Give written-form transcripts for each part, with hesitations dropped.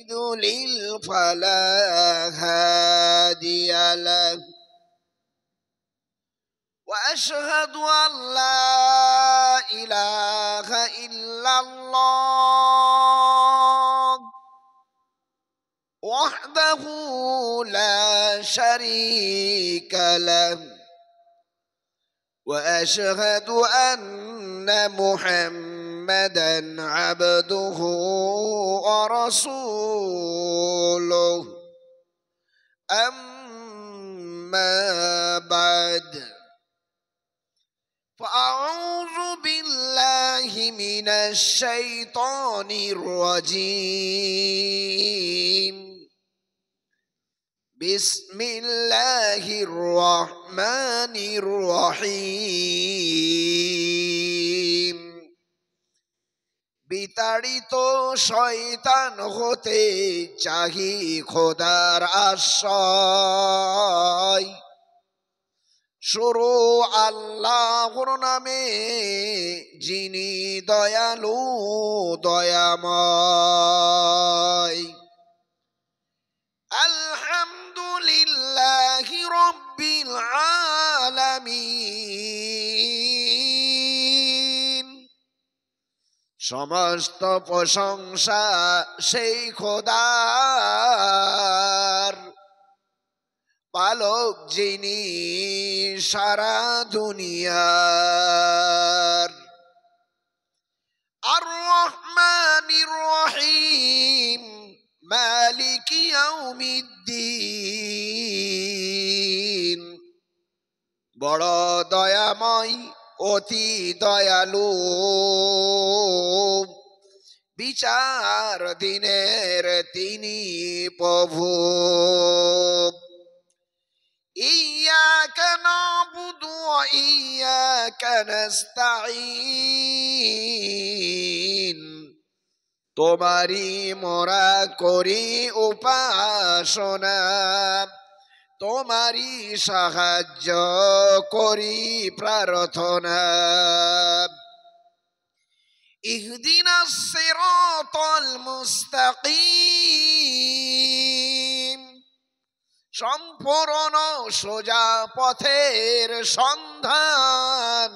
يضلل فلا هادي له وأشهد أن لا إله إلا الله وحده لا شريك له وأشهد أن محمدا عبده ورسوله أما بعد فأعوذ بالله من الشيطان الرجيم بسم الله الرحمن الرحيم বিতাড়িত শয়তান হতে চাহি খোদার আশ্রয় শুরু আল্লাহর নামে যিনি দয়ালু দয়াময় আলহামদুলিল্লাহি রাব্বিল আলামিন সমস্ত প্রশংসা সেই খোদার পালক যিনি সারা দুনিয়ার আর রহমানির রহিম মালিক ইয়াউমিদ্দিন বড় দয়াময় অতি দয়ালু বিচার দিনের তিনি প্রভু ইয়্যাকা না'বুদু ওয়া ইয়্যাকা নাস্তাঈন তোমারি মোরা করি উপাসনা তোমারি সাহায্য করি প্রার্থনা ইহদিনাস সিরাতাল মুস্তাকিম সম্পূর্ণ সোজা পথের সন্ধান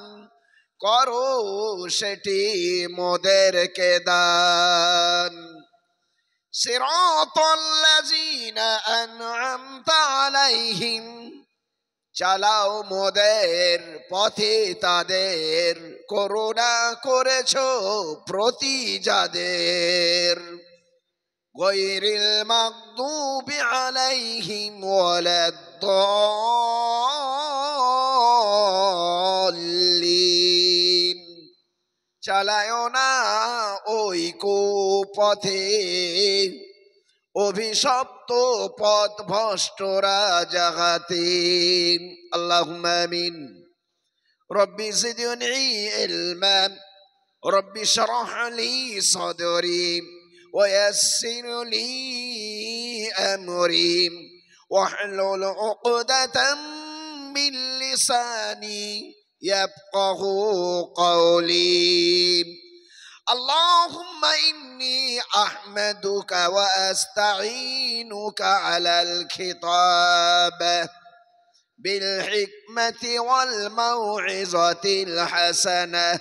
করো সেটি মোদেরকে দান সিরাতাল্লাযীনা আন'আমতা আলাইহিম চালাও মোদের পথে তাদের করুণা করেছো প্রতি যাদের গায়রিল মাগদুবি আলাইহিম ওয়ালাদ-দাল্লিন চালায়ো না ওই কুপথে অভিশপ্ত পথ ভ্রষ্টরা জাগাতে আল্লাহুম্মা আমিন রব্বি জিদনি ইলমা রব্বি শরহ লি সাদরি ويسر لي أمري واحلل عقدة من لساني يفقه قولي اللهم إني أحمدك وأستعينك على الخطاب بالحكمة والموعظة الحسنة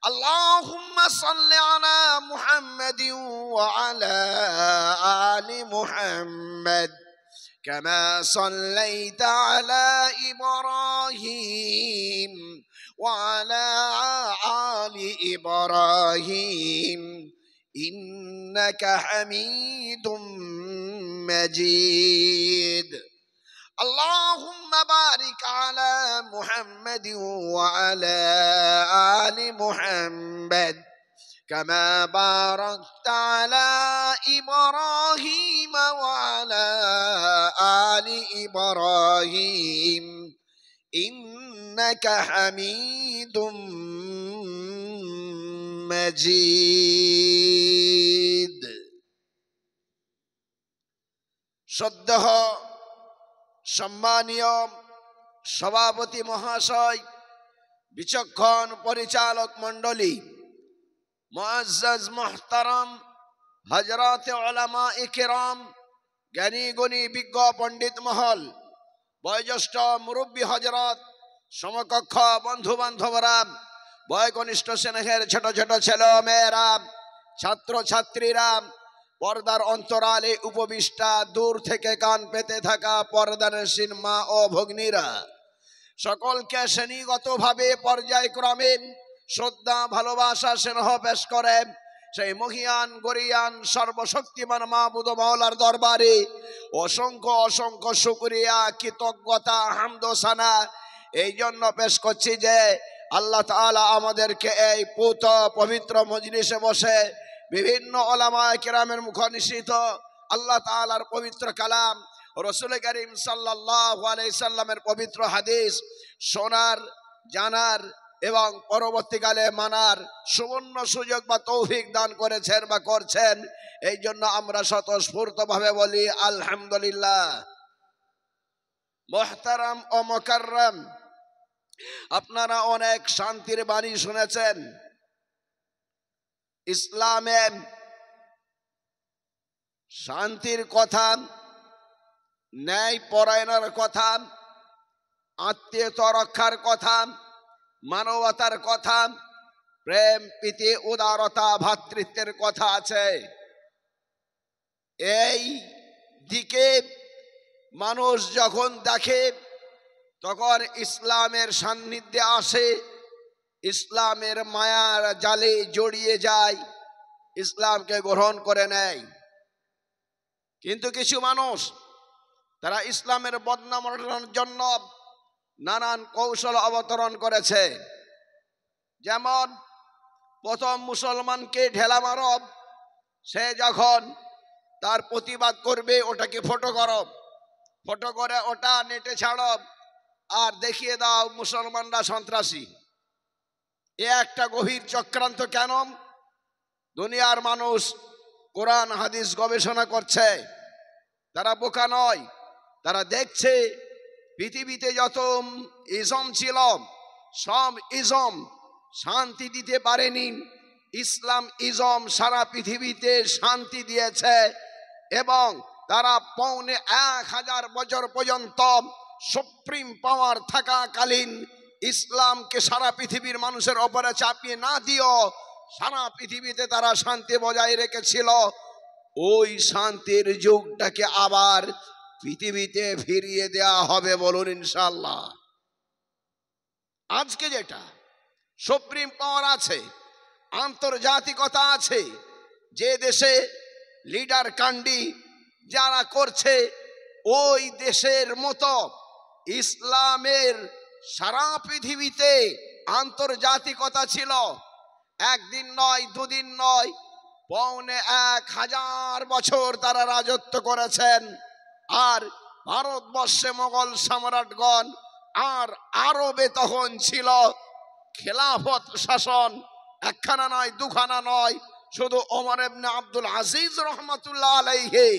اللهم صل على محمد وعلى آل محمد كما صليت على إبراهيم وعلى آل إبراهيم إنك حميد مجيد اللهم بارك على محمد وعلى آل محمد كما باركت على إبراهيم وعلى آل إبراهيم إنك حميد مجيد শ্রদ্ধেয় সম্মানীয় সভাপতি মহাশয়, বিচক্ষণ পরিচালক মণ্ডলী, মুআজ্জাজ মুহতারাম হযরতে উলামায়ে কেরাম, জ্ঞানী গুণী বিজ্ঞ পণ্ডিত মহল, বয়োজ্যেষ্ঠ মুরব্বী হযরত, সমকক্ষ বন্ধু বান্ধবরা, বয়কনিষ্ঠ স্নেহের ছোট ছোট ছেলে মেয়েরা, ছাত্র ছাত্রীরা, পর্দার অন্তরালে উপবিষ্টা, দূর থেকে কান পেতে থাকা পর্দানশীল মা ও ভগ্নীরা, সকলকে শ্রেণীগতভাবে পর্যায়ক্রমে শ্রদ্ধা ভালোবাসা স্নেহ পেশ করে সেই মহিয়ান গরিয়ান সর্বশক্তিমান মাবুদ মাওলার দরবারে অসংখ্য অসংখ্য শুকরিয়া, কৃতজ্ঞতা, হামদ ও সানা এই জন্য পেশ করছি যে আল্লাহ তাআলা আমাদেরকে এই পুত পবিত্র মজলিসে বসে বিভিন্ন উলামায়ে কেরামের মুখ নিঃসৃত আল্লাহ তাআলার পবিত্র কালাম, রাসূল করিম সাল্লাল্লাহু আলাইহি সাল্লামের পবিত্র হাদিস শোনার, জানার এবং পরবর্তীকালে মানার সুবর্ণ সুযোগ বা তৌফিক দান করেছেন বা করছেন। এই জন্য আমরা স্বতঃস্ফূর্তভাবে বলি আলহামদুলিল্লাহ। মুহতারাম ও মুকাররম, আপনারা অনেক শান্তির বাণী শুনেছেন। ইসলামে শান্তির কথা, ন্যায় পরায়ণের কথা, আত্মীয়তা রক্ষার কথা, মানবতার কথা, প্রেম প্রীতি উদারতা ভ্রাতৃত্বের কথা আছে। এই দিকে মানুষ যখন দেখে তখন ইসলামের সান্নিধ্যে আসে, ইসলামের মায়ার জালে জড়িয়ে যায়, ইসলামকে গ্রহণ করে নেয়। কিন্তু কিছু মানুষ তারা ইসলামের বদনাম রটানোর জন্য নানান কৌশল অবতরণ করেছে। যেমন প্রথম মুসলমানকে ঢেলা মারব, সে যখন তার প্রতিবাদ করবে ওটাকে ফটো করব, ফটো করে ওটা নেটে ছাড়ব আর দেখিয়ে দাও মুসলমানরা সন্ত্রাসী। এ একটা গভীর চক্রান্ত। কেন? দুনিয়ার মানুষ কোরআন হাদিস গবেষণা করছে, তারা বোকা নয়, তারা দেখছে পৃথিবীতে যত ইজম ছিল সব ইজম শান্তি দিতে পারেনি, ইসলাম ইজম সারা পৃথিবীতে শান্তি দিয়েছে এবং তারা 1000 বছর পর্যন্ত সুপ্রিম পাওয়ার থাকাকালীন ইসলামকে সারা পৃথিবীর মানুষের ওপরে চাপিয়ে না দিও, সারা পৃথিবীতে তারা শান্তি বজায় রেখেছিল। ওই শান্তির যুগটাকে আবার পৃথিবীতে ফিরিয়ে দেয়া হবে, বলুন ইনশাআল্লাহ। আজকে যেটা সুপ্রিম পাওয়ার আছে, আন্তর্জাতিকতা আছে, যে দেশে লিডার কান্ডি যারা করছে ওই দেশের মতো ইসলামের সারা পৃথিবীতে আন্তর্জাতিকতা ছিল। একদিন নয়, দুদিন নয়, 1000 বছর তারা রাজত্ব করেছেন। আর ভারতবর্ষে মোগল সম্রাটগণ, আর আরবে তখন ছিল খেলাফত শাসন। একখানা নয়, দুখানা নয়, শুধু ওমর ইবনে আব্দুল আজিজ রহমাতুল্লাহ আলাইহি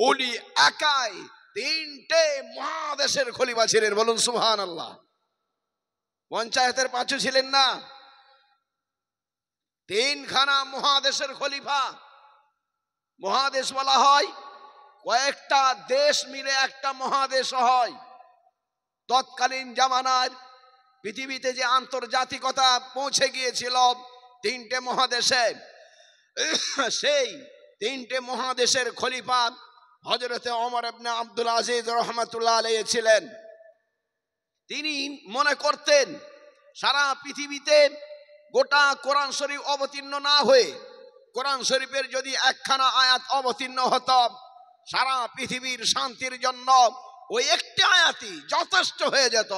উনি একাই 3টে মহাদেশের খলিফা ছিলেন, বলুন সুবহানাল্লাহ। পঞ্চায়েতের পাঁচু ছিলেন না, 3খানা মহাদেশের খলিফা। মহাদেশ বলা হয় কয়েকটা দেশ মিলে একটা মহাদেশ হয়। তৎকালীন জামানার পৃথিবীতে যে আন্তর্জাতিকতা পৌঁছে গিয়েছিল 3টে মহাদেশে, সেই 3টে মহাদেশের খলিফা হযরতে ওমর ইবনে আব্দুল আজিজ রহমাতুল্লাহ আলাইহি ছিলেন। তিনি মনে করতেন সারা পৃথিবীতে গোটা কোরআন শরীফ অবতীর্ণ না হয়ে কোরআন শরীফের যদি একখানা আয়াত অবতীর্ণ হতো সারা পৃথিবীর শান্তির জন্য ওই একটি আয়াতই যথেষ্ট হয়ে যেত।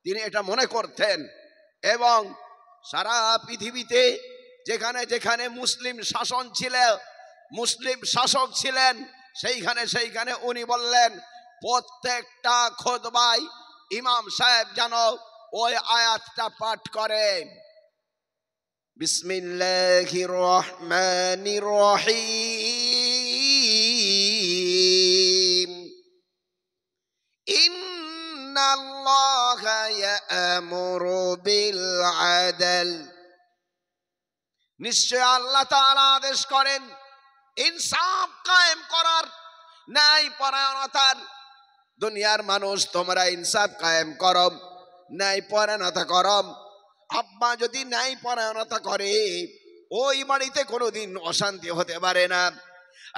তিনি এটা মনে করতেন এবং সারা পৃথিবীতে যেখানে যেখানে মুসলিম শাসন ছিল, মুসলিম শাসক ছিলেন, সেইখানে উনি বললেন প্রত্যেকটা খুতবায় ইমাম সাহেব যেন ওই আয়াতটা পাঠ করেন, বিসমিল্লাহির রহমানির রহিম, ইন্নাল্লাহা ইয়া'মুরু বিল আদল। নিশ্চয় আল্লাহ তাআলা আদেশ করেন ইনসাফ কায়েম করার, ন্যায় পরায়ণতার। দুনিয়ার মানুষ তোমরা ইনসাফ কায়েম করো, ন্যায় পরায়ণতা করো। আব্বা যদি ন্যায় পরায়ণতা করে ওই বাড়িতে কোনোদিন অশান্তি হতে পারে না।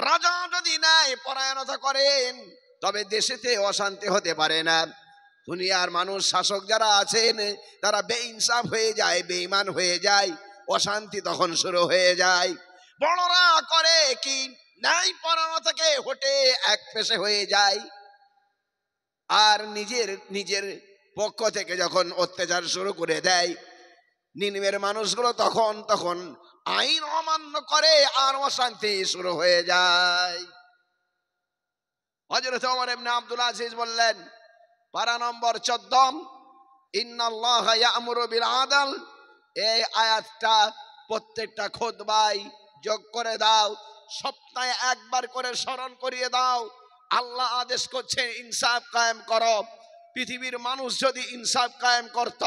রাজা যদি ন্যায় পরায়ণতা করেন তবে দেশেতে অশান্তি হতে পারে না। দুনিয়ার মানুষ শাসক যারা আছেন তারা বেইনসাফ হয়ে যায়, বেঈমান হয়ে যায়, অশান্তি তখন শুরু হয়ে যায়। বড়রা করে কি, ন্যায় পরায়ণতাকে হটে এক পেশে হয়ে যায়, আর নিজের পক্ষ থেকে যখন অত্যাচার শুরু করে দেয় নিম্নের মানুষগুলো তখন আইন অমান্য করে আর অশান্তি শুরু হয়ে যায়। হযরত ওমর ইবনে আব্দুল আজিজ বললেন, পারা নম্বর 14, ইন্নাল্লাহা ইয়া'মুরু বিল আদল। এই আয়াতটা প্রত্যেকটা খুতবায় যোগ করে দাও, সপ্তাহে একবার করে স্মরণ করিয়ে দাও। আল্লাহ আদেশ করছে ইনসাফ কায়েম করো। পৃথিবীর মানুষ যদি ইনসাফ কায়েম করত,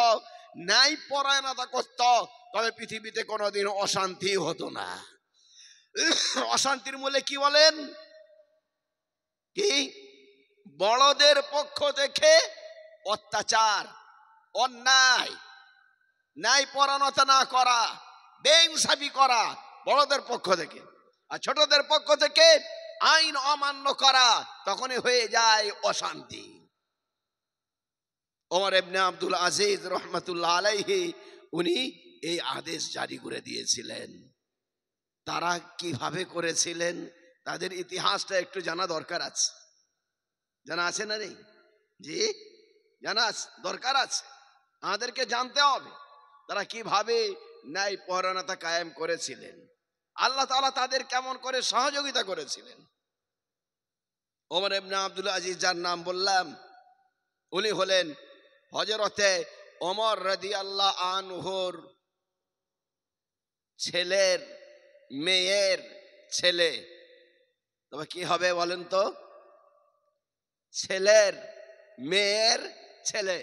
ন্যায় পরায়ণতা করত, তবে পৃথিবীতে কোনোদিন অশান্তি হতো না। অশান্তির মূলে কি বলেন? কি? বড়দের পক্ষ থেকে অত্যাচার, অন্যায়, ন্যায় পরায়ণতা না করা, বেইনসাফি করা বড়দের পক্ষ থেকে, আর ছোটদের পক্ষ থেকে আইন অমান্য করা, তখনই হয়ে যায় অশান্তি। ওমর ইবনে আব্দুল আজিজ রহমাতুল্লাহ আলাইহি উনি এই আদেশ জারি করে দিয়েছিলেন। তারা কিভাবে করেছিলেন তাদের ইতিহাসটা একটু জানা দরকার আছে। জানা আছে না? নেই? জি, জানা দরকার আছে, আমাদেরকে জানতে হবে তারা কিভাবে ন্যায় পরায়ণতা কায়েম করেছিলেন, আল্লাহ তাআলা তাদের কেমন করে সহযোগিতা করেছিলেন। ওমর ইবনে আব্দুল আজিজ যার নাম বললাম, উনি হলেন হযরতে ওমর রাদিয়াল্লাহু আনহুর ছেলের মেয়ের ছেলে। তবে কি হবে বলেন তো? ছেলের মেয়ের ছেলে,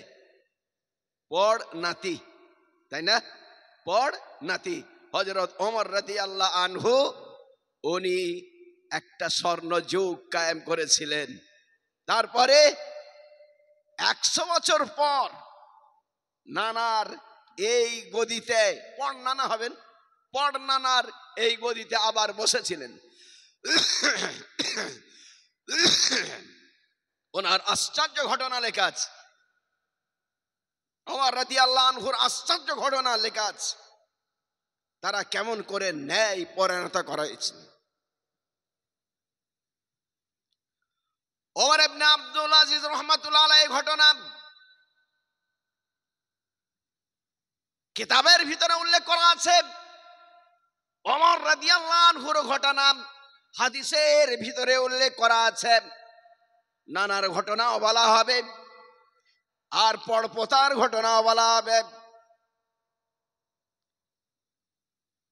পড় নাতি, তাই না? পড় নাতি। হযরত ওমর রাদিয়াল্লাহু আনহু উনি একটা স্বর্ণ যুগ কায়েম করেছিলেন। তারপরে 100 বছর পর নানার এই গদিতে, পড় নানা হবেন, পড় নানার এই গদিতে আবার বসেছিলেন। ওনার আশ্চর্য ঘটনা লেখা আছে, ওমর রাদিয়াল্লাহু আনহুর আশ্চর্য ঘটনা লেখা আছে, তারা কেমন করে ন্যায় পরায়ণতা করেছেন। ওমর ইবনে আব্দুল আজিজ রহমাতুল্লাহ আলাইহি ঘটনা কিতাবের ভিতরে উল্লেখ করা আছে। ওমর রাদিয়াল্লাহু আনহুর ঘটনা হাদিসের ভিতরে উল্লেখ করা আছে। নানার ঘটনাও বলা হবে আর পড়পোতার ঘটনাও বলা হবে।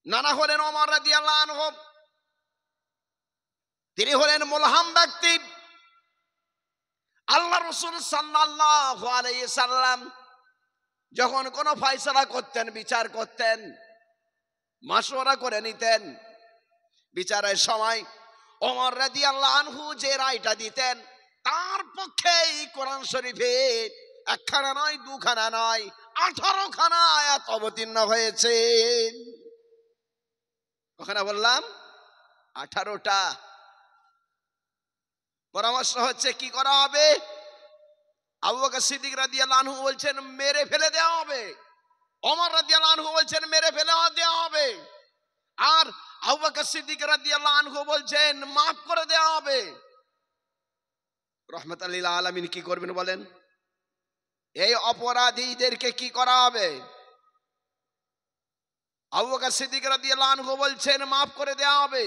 নানা হলেন ওমর রাদিয়াল্লাহু আনহু, তিনি হলেন মুলহাম ব্যক্তি। আল্লাহ রাসূল সাল্লাল্লাহু আলাইহি সাল্লাম যখন কোনো ফয়সালা করতেন, বিচার করতেন, মাশওয়ারা করে নিতেন। বিচারের সময় ওমর রাদিয়াল্লাহু আনহু যে রায়টা দিতেন তার পক্ষেই কোরআন শরীফে একখানা নয়, দুখানা নয়, 18 খানা আয়াত অবতীর্ণ হয়েছে। ওখানে বললাম 18টা। পরামর্শ হচ্ছে কি করা হবে। আবু বকর সিদ্দিক রাদিয়াল্লাহু আনহু বলছেন মেরে ফেলে দেওয়া হবে, ওমর রাদিয়াল্লাহু আনহু বলছেন মেরে ফেলে দেওয়া হবে, আর আবু বকর সিদ্দিক রাদিয়াল্লাহু আনহু বলছেন মাফ করে দেওয়া হবে। রাহমাতাল লিল আলামিন কি করবেন বলেন? এই অপরাধীদেরকে কি করা হবে? আবু বকর সিদ্দিক রাদিয়াল্লাহু আনহু বলছেন মাফ করে দেওয়া হবে,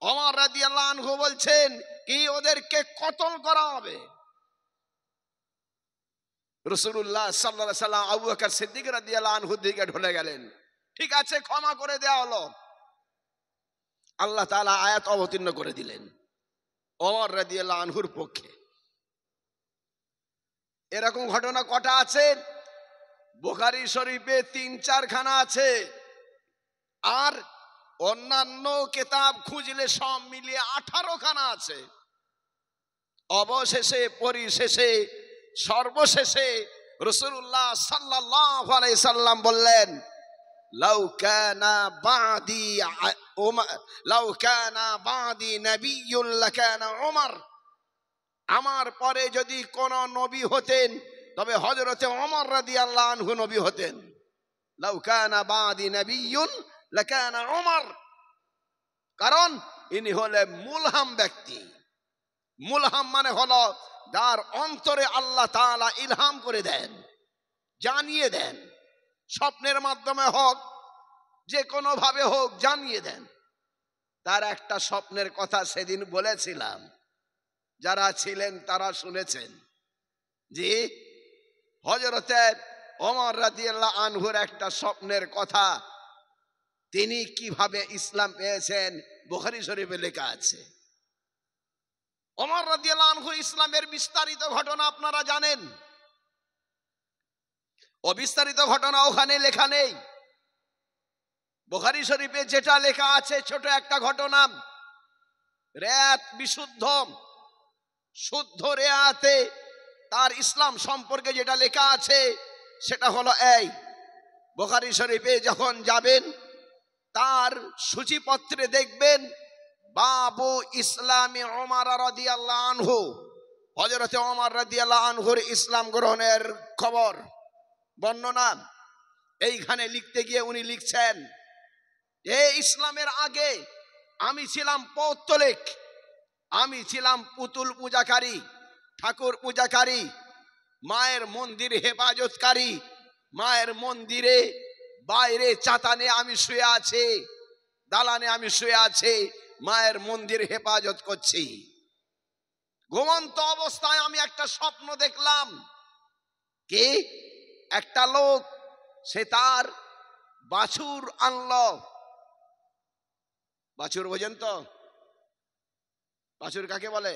ওমর রাদিয়াল্লাহু আনহু বলছেন কি ওদেরকে কতল করা হবে। রাসূলুল্লাহ সাল্লাল্লাহু আলাইহি সাল্লাম আবু বকর সিদ্দিক রাদিয়াল্লাহু আনহুর দিকে ঢলে গেলেন। ঠিক আছে, ক্ষমা করে দেওয়া হলো। আল্লাহ তাআলা আয়াত অবতীর্ণ করে দিলেন ওমর রাদিয়াল্লাহু আনহুর পক্ষে। এরকম ঘটনা কটা আছে? বুখারী শরীফে 3-4 খানা আছে, আর অন্যান্য কিতাব খুঁজলে সব মিলিয়ে 18 খানা আছে। অবশেষে পরিশেষে সর্বশেষে রাসূলুল্লাহ সাল্লাল্লাহু আলাইহি সাল্লাম বললেন, লাউ কানা বাদি নবিয়্যুন লাকানা উমর, আমার পরে যদি কোন নবী হতেন তবে হযরতে ওমর রাদিয়াল্লাহু আনহু নবী হতেন। লাউ কানা বাদি নবিয়্যুন লাকানা উমর, কারণ ইনি হলেন মুলহাম ব্যক্তি। মুলহাম মানে হলো যার অন্তরে আল্লাহ তাআলা ইলহাম করে দেন, জানিয়ে দেন, স্বপ্নের মাধ্যমে হোক যে কোনো ভাবে হোক জানিয়ে দেন। তার একটা স্বপ্নের কথা সেদিন বলেছিলাম, যারা ছিলেন তারা শুনেছেন। জি, হযরতে ওমর রাদিয়াল্লাহু আনহুর একটা স্বপ্নের কথা, তিনি কিভাবে ইসলাম পেয়েছেন বুখারী শরীফে লেখা আছে। ওমর রাদিয়াল্লাহু আনহু ইসলামের বিস্তারিত ঘটনা আপনারা জানেন, অবিস্তারিত ঘটনা ওখানে লেখা নেই। বুখারী শরীফে যেটা লেখা আছে ছোট একটা ঘটনা, রেয়াত বিশুদ্ধ শুদ্ধ রেয়াতে তার ইসলাম সম্পর্কে যেটা লেখা আছে সেটা হলো এই, বুখারী শরীফে যখন যাবেন তার সূচিপত্রে দেখবেন বাবু ইসলামে ওমর রাদিয়াল্লাহু আনহু, হযরতে ওমর রাদিয়াল্লাহু আনহুর ইসলাম গ্রহণের খবর বর্ণনা। এইখানে লিখতে গিয়ে উনি লিখছেন, এই ইসলামের আগে আমি ছিলাম পৌত্তলিক, আমি ছিলাম পুতুল পূজাকারী, ঠাকুর পূজাকারী, মায়ের মন্দির হেফাজতকারী, মায়ের মন্দিরে বাইরে চাতানে আমি শুয়ে আছি, দালানে আমি শুয়ে আছি, মায়ের মন্দির হেফাজত করছি। ঘুমন্ত অবস্থায় আমি একটা স্বপ্ন দেখলাম, কি একটা লোক সে তার বাছুর আনলো। বাছুর বোঝেন তো? বাছুর কাকে বলে?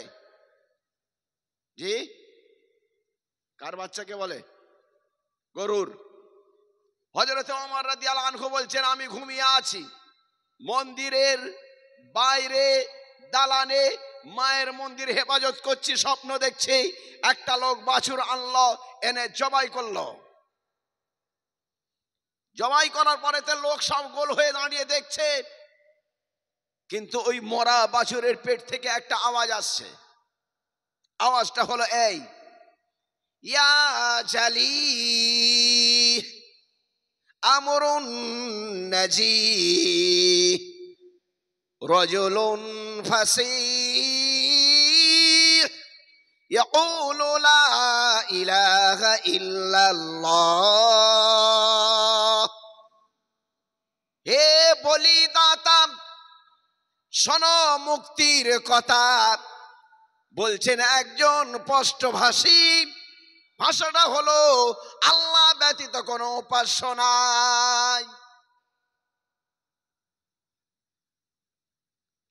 জি, কার বাচ্চাকে বলে? গরুর। হযরতে ওমর রাদিয়াল্লাহু আনহু বলছেন, আমি ঘুমিয়ে আছি, মন্দিরের বাইরে দালানে মায়ের মন্দির হেফাজত করছি, স্বপ্ন দেখছি একটা লোক বাছুর আনলো, এনে জবাই করলো। জবাই করার পরে তো লোক সব গোল হয়ে দাঁড়িয়ে দেখছে, কিন্তু ওই মরা বাছুরের পেট থেকে একটা আওয়াজ আসছে। আওয়াজটা হলো এই, ইয়া জালি আমরুন নাজি রাজুলুন ফাসিহ ইয়াকুলু লা ইলাহা ইল্লাল্লাহ। হে বলিদাতা, শোনো মুক্তির কথা। বলছেন একজন স্পষ্টভাষী, ভাষাটা হলো আল্লাহ ব্যতীত কোনো উপাস্য নাই।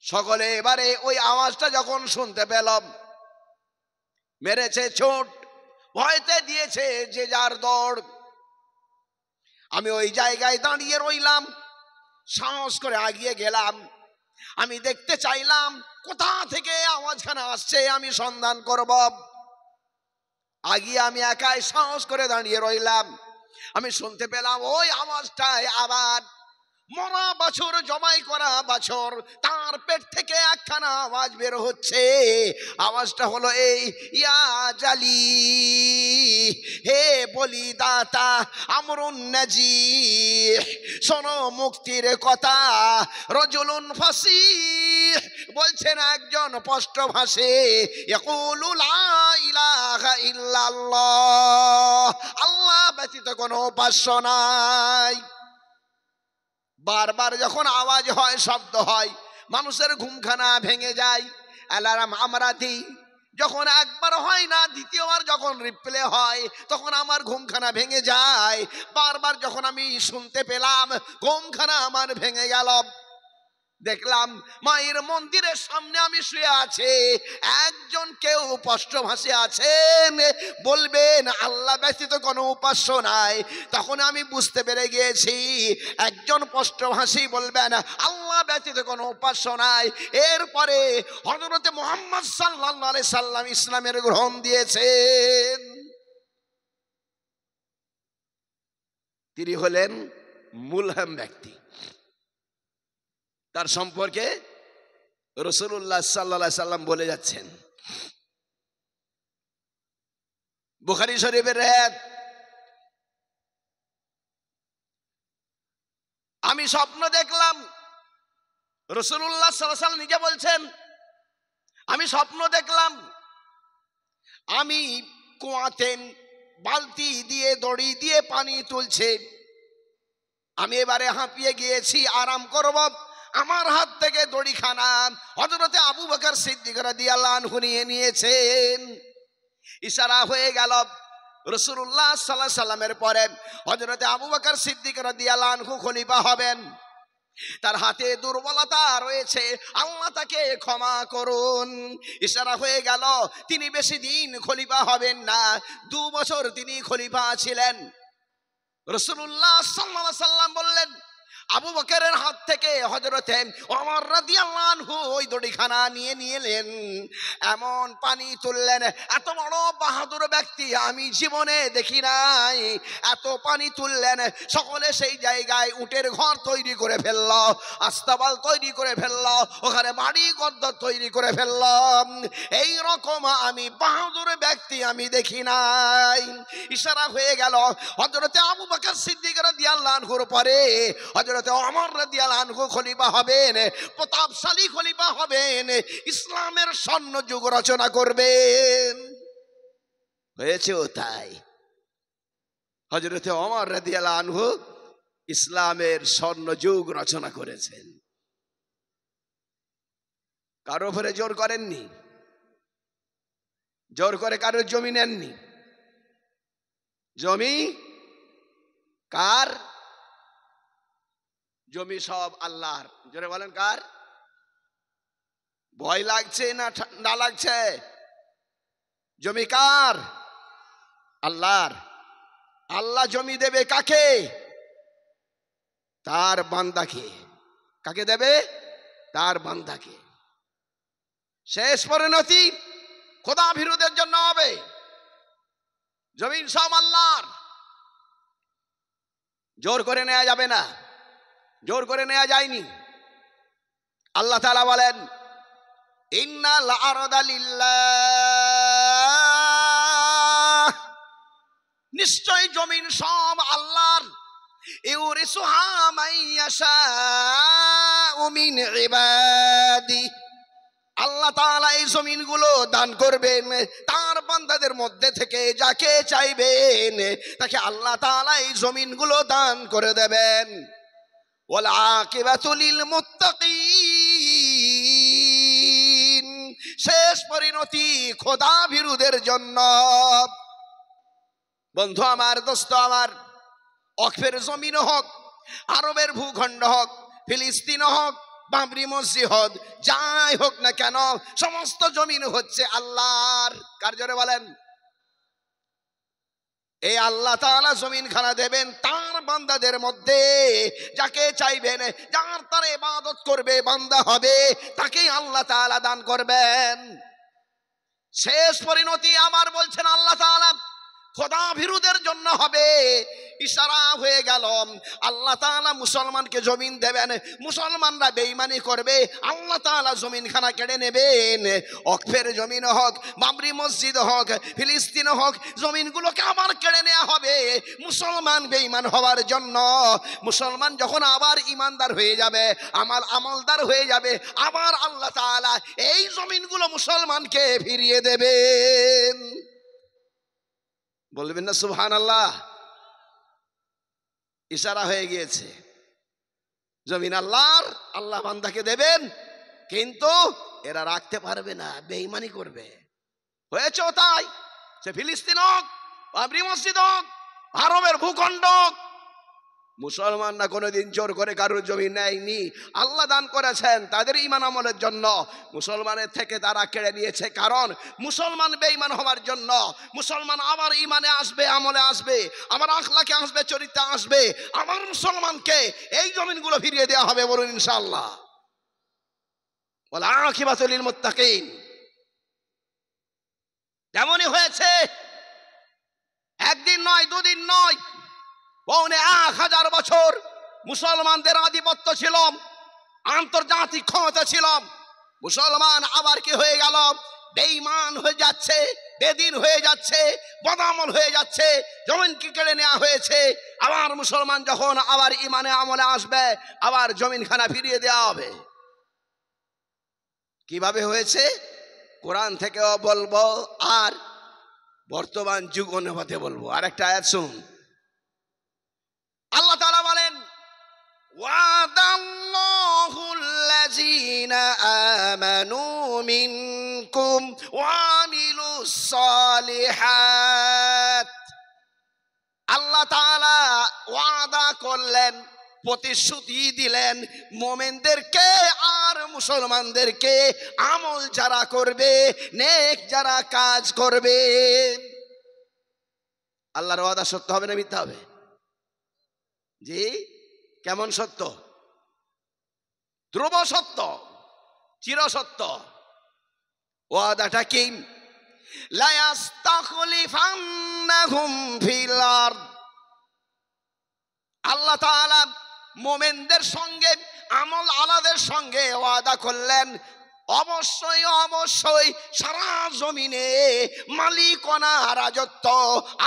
সকলে এবারে ওই আওয়াজটা যখন শুনতে পেলাম, মেরেছে ছোট, ভয়তে দিয়েছে যে যার দৌড়। আমি ওই জায়গায় দাঁড়িয়ে রইলাম, সাহস করে আগিয়ে গেলাম। আমি দেখতে চাইলাম কোথা থেকে আওয়াজখানা আসছে, আমি সন্ধান করব। আগিয়ে আমি একাই সাহস করে দাঁড়িয়ে রইলাম। আমি শুনতে পেলাম ওই আওয়াজটায় আবার মরা বাছুর, জবাই করা বাছুর, তার পেট থেকে একখানা আওয়াজ বের হচ্ছে। আওয়াজটা হলো এই, ইয়া জালি, হে বলিদাতা আমরুন নাজিহ, শোনো মুক্তির কথা। রাজুলুন ফাসিহ, বলছেন একজন স্পষ্টভাষী, ইয়াকুলু লা ইলাহা ইল্লাল্লাহ, আল্লাহ ব্যতীত কোনো উপাস্য নাই। বারবার যখন আওয়াজ হয়, শব্দ হয়, মানুষের ঘুমখানা ভেঙে যায়। অ্যালার্ম আমরা দিই, যখন একবার হয় না, দ্বিতীয়বার যখন রিপ্লে হয়, তখন আমার ঘুমখানা ভেঙে যায়। বারবার যখন আমি শুনতে পেলাম, ঘুমখানা আমার ভেঙে গেল। দেখলাম মায়ের মন্দিরের সামনে আমি শুয়ে আছি, একজন কেউ স্পষ্টভাষী আছেন, বলবেন আল্লাহ ব্যতীত কোনো উপাস্য নাই। তখন আমি বুঝতে পেরে গিয়েছি একজন স্পষ্টভাষী বলবেন আল্লাহ ব্যতীত কোনো উপাস্য নাই। এরপরে হযরতে মুহাম্মদ সাল্লাল্লাহু আলাইহি সাল্লাম ইসলামের গ্রহণ দিয়েছেন। তিনি হলেন মুলহাম ব্যক্তি। তার সম্পর্কে রাসূলুল্লাহ সাল্লাল্লাহু আলাইহি সাল্লাম বলে যাচ্ছেন, বুখারী শরীফের রায়াত, আমি স্বপ্ন দেখলাম, রাসূলুল্লাহ সাল্লাল্লাহু আলাইহি সাল্লাম নিজে বলছেন, আমি স্বপ্ন দেখলাম আমি কুয়াতে বালতি দিয়ে দড়ি দিয়ে পানি তুলছে, আমি এবারে হাঁপিয়ে গিয়েছি, আরাম করব, আমার হাত থেকে দড়িখানা হযরতে আবু বকর সিদ্দিক রাদিয়াল্লাহু আনহু নিয়ে নিয়েছেন। ইশারা হয়ে গেল রাসূলুল্লাহ সাল্লাল্লাহু আলাইহি সাল্লামের পরে হযরতে আবু বকর সিদ্দিক রাদিয়াল্লাহু আনহু খলিফা হবেন। তার হাতে দুর্বলতা রয়েছে, আল্লাহ তাকে ক্ষমা করুন। ইশারা হয়ে গেল তিনি বেশি দিন খলিফা হবেন না, 2 বছর তিনি খলিফা ছিলেন। রাসূলুল্লাহ সাল্লাল্লাহু আলাইহি সাল্লাম বললেন, আবু বকরের হাত থেকে হযরতে ওমর রাদিয়াল্লাহু আনহু ওই দড়িখানা নিয়ে নিলেন, এমন পানি তুললেন, এত বড় বাহাদুর ব্যক্তি আমি জীবনে দেখি নাই। এত পানি তুললেন, সকলে সেই জায়গায় উটের ঘর তৈরি করে ফেলল, আস্তাবল তৈরি করে ফেলল, ওখানে বাড়ি গদ্দর তৈরি করে ফেলল। এই রকম আমি বাহাদুর ব্যক্তি আমি দেখি নাই। ইশারা হয়ে গেল হযরতে আবু বকর সিদ্দিক রাদিয়াল্লাহু আনহুর পরে হযরতে ওমর রাদিয়াল্লাহু আনহু খলিফা হবেন, প্রতাপশালী খলিফা হবেন, ইসলামের স্বর্ণ যুগ রচনা করবেন। হয়েছেও তাই। হযরতে ওমর রাদিয়াল্লাহু আনহু ইসলামের স্বর্ণ যুগ রচনা করেছেন। কারো উপরে জোর করেননি, জোর করে কারোর জমি নেননি। জমি কার? জমি সব আল্লাহর। জোরে বলেন কার? ভয় লাগছে না ঠান্ডা লাগছে? জমি কার? আল্লাহর। আল্লাহ জমি দেবে কাকে? তার বান্দাকে। কাকে দেবে? তার বান্দাকে। শেষ পরিণতি খোদা ভীরুদের জন্য হবে। জমিন সব আল্লাহর, জোর করে নেওয়া যাবে না, জোর করে নেওয়া যায়নি। আল্লাহ তাআলা বলেন, ইন্নাল আরদা লিল্লাহ, নিশ্চয় জমিন সব আল্লাহর। ইউরিসুহা মান ইয়াশাউ মিন ইবাদি, আল্লাহ তাআলা এই জমিনগুলো দান করবেন তার বান্দাদের মধ্যে থেকে যাকে চাইবেন তাকে আল্লাহ তাআলা এই জমিনগুলো দান করে দেবেন। ওয়াল আকিবাতু লিল মুত্তাকিন, শেষ পরিণতি খোদা ভীরুদের জন্য। বন্ধু আমার, দোস্ত আমার, অক্ফের জমিন হোক, আরবের ভূখণ্ড হোক, ফিলিস্তিন হোক, বাবরি মসজিদ যাই হোক না কেন, সমস্ত জমিন হচ্ছে আল্লাহর। কার? জোরে বলেন। এই আল্লাহ তাআলা জমিন খানা দেবেন তার বান্দাদের মধ্যে যাকে চাইবেন, যার তার ইবাদত করবে, বান্দা হবে, তাকেই আল্লাহ তাআলা দান করবেন। শেষ পরিণতি আমার বলছেন আল্লাহ তাআলা খোদা ভীরুদের জন্য হবে। ইশারা হয়ে গেল আল্লাহ তাআলা মুসলমানকে জমিন দেবেন, মুসলমানরা বেঈমানি করবে, আল্লাহ তাআলা জমিনখানা কেড়ে নেবেন। অক্ফের জমিন হোক, বাবরি মসজিদ হোক, ফিলিস্তিন হোক, জমিনগুলোকে আবার কেড়ে নেওয়া হবে মুসলমান বেঈমান হওয়ার জন্য। মুসলমান যখন আবার ইমানদার হয়ে যাবে, আমলদার হয়ে যাবে, আবার আল্লাহ তাআলা এই জমিনগুলো মুসলমানকে ফিরিয়ে দেবেন। বলবেন না সুবহানাল্লাহ? ইশারা হয়ে গিয়েছে, জমিন আল্লাহর, আল্লাহ বান্দাকে দেবেন, কিন্তু এরা রাখতে পারবে না, বেঈমানি করবে। হয়েছেও তাই। সে ফিলিস্তিন হোক, বাবরি মসজিদ হোক, আরবের ভূখণ্ড হোক, মুসলমানরা কোনোদিন জোর করে কারোর জমি নেয়নি, আল্লাহ দান করেছেন তাদের ঈমান আমলের জন্য। মুসলমানের থেকে তারা কেড়ে নিয়েছে, কারণ মুসলমান বেঈমান হওয়ার জন্য। মুসলমান আবার ঈমানে আসবে, আমলে আসবে, আবার আখলাকে আসবে, চরিত্রে আসবে, আবার মুসলমানকে এই জমিনগুলো ফিরিয়ে দেওয়া হবে, বলুন ইনশাআল্লাহ। ওয়াল আকিবাতু লিল মুত্তাকিন। যেমনই হয়েছে, একদিন নয়, দুদিন নয়, ১,৫০০ বছর মুসলমানদের আধিপত্য ছিল, আন্তর্জাতিক ক্ষমতা ছিল। মুসলমান আবার কি হয়ে গেল? বেঈমান হয়ে যাচ্ছে, বেদিন হয়ে যাচ্ছে, বদামল হয়ে যাচ্ছে, জমিনকে কেড়ে নেওয়া হয়েছে। আবার মুসলমান যখন আবার ঈমানে আমলে আসবে, আবার জমিনখানা ফিরিয়ে দেওয়া হবে। কিভাবে হয়েছে কোরআন থেকেও বলবো, আর বর্তমান যুগ অনুপাতে বলবো। আর একটা আয়াত শুনুন, আল্লাহ তাআলা বলেন, ওয়াদাল্লাহুল্লাযীনা আমানু মিনকুম ওয়া আমিলুস সালিহাত। আল্লাহ তাআলা ওয়াদা করলেন, প্রতিশ্রুতি দিলেন মুমিনদেরকে আর মুসলমানদেরকে, আমল যারা করবে, নেক যারা কাজ করবে। আল্লাহর ওয়াদা সত্য হবে না মিথ্যা হবে? জি, কেমন সত্য? ধ্রুব সত্য, চির সত্য। ওয়াদাটা কি? লা ইস্তাখলিফান্নাহুম ফিল আরদ। আল্লাহ তাআলা মুমিনদের সঙ্গে, আমল আলাদের সঙ্গে ওয়াদা করলেন, অবশ্যই অবশ্যই সারা জমিনে মালিকানা রাজত্ব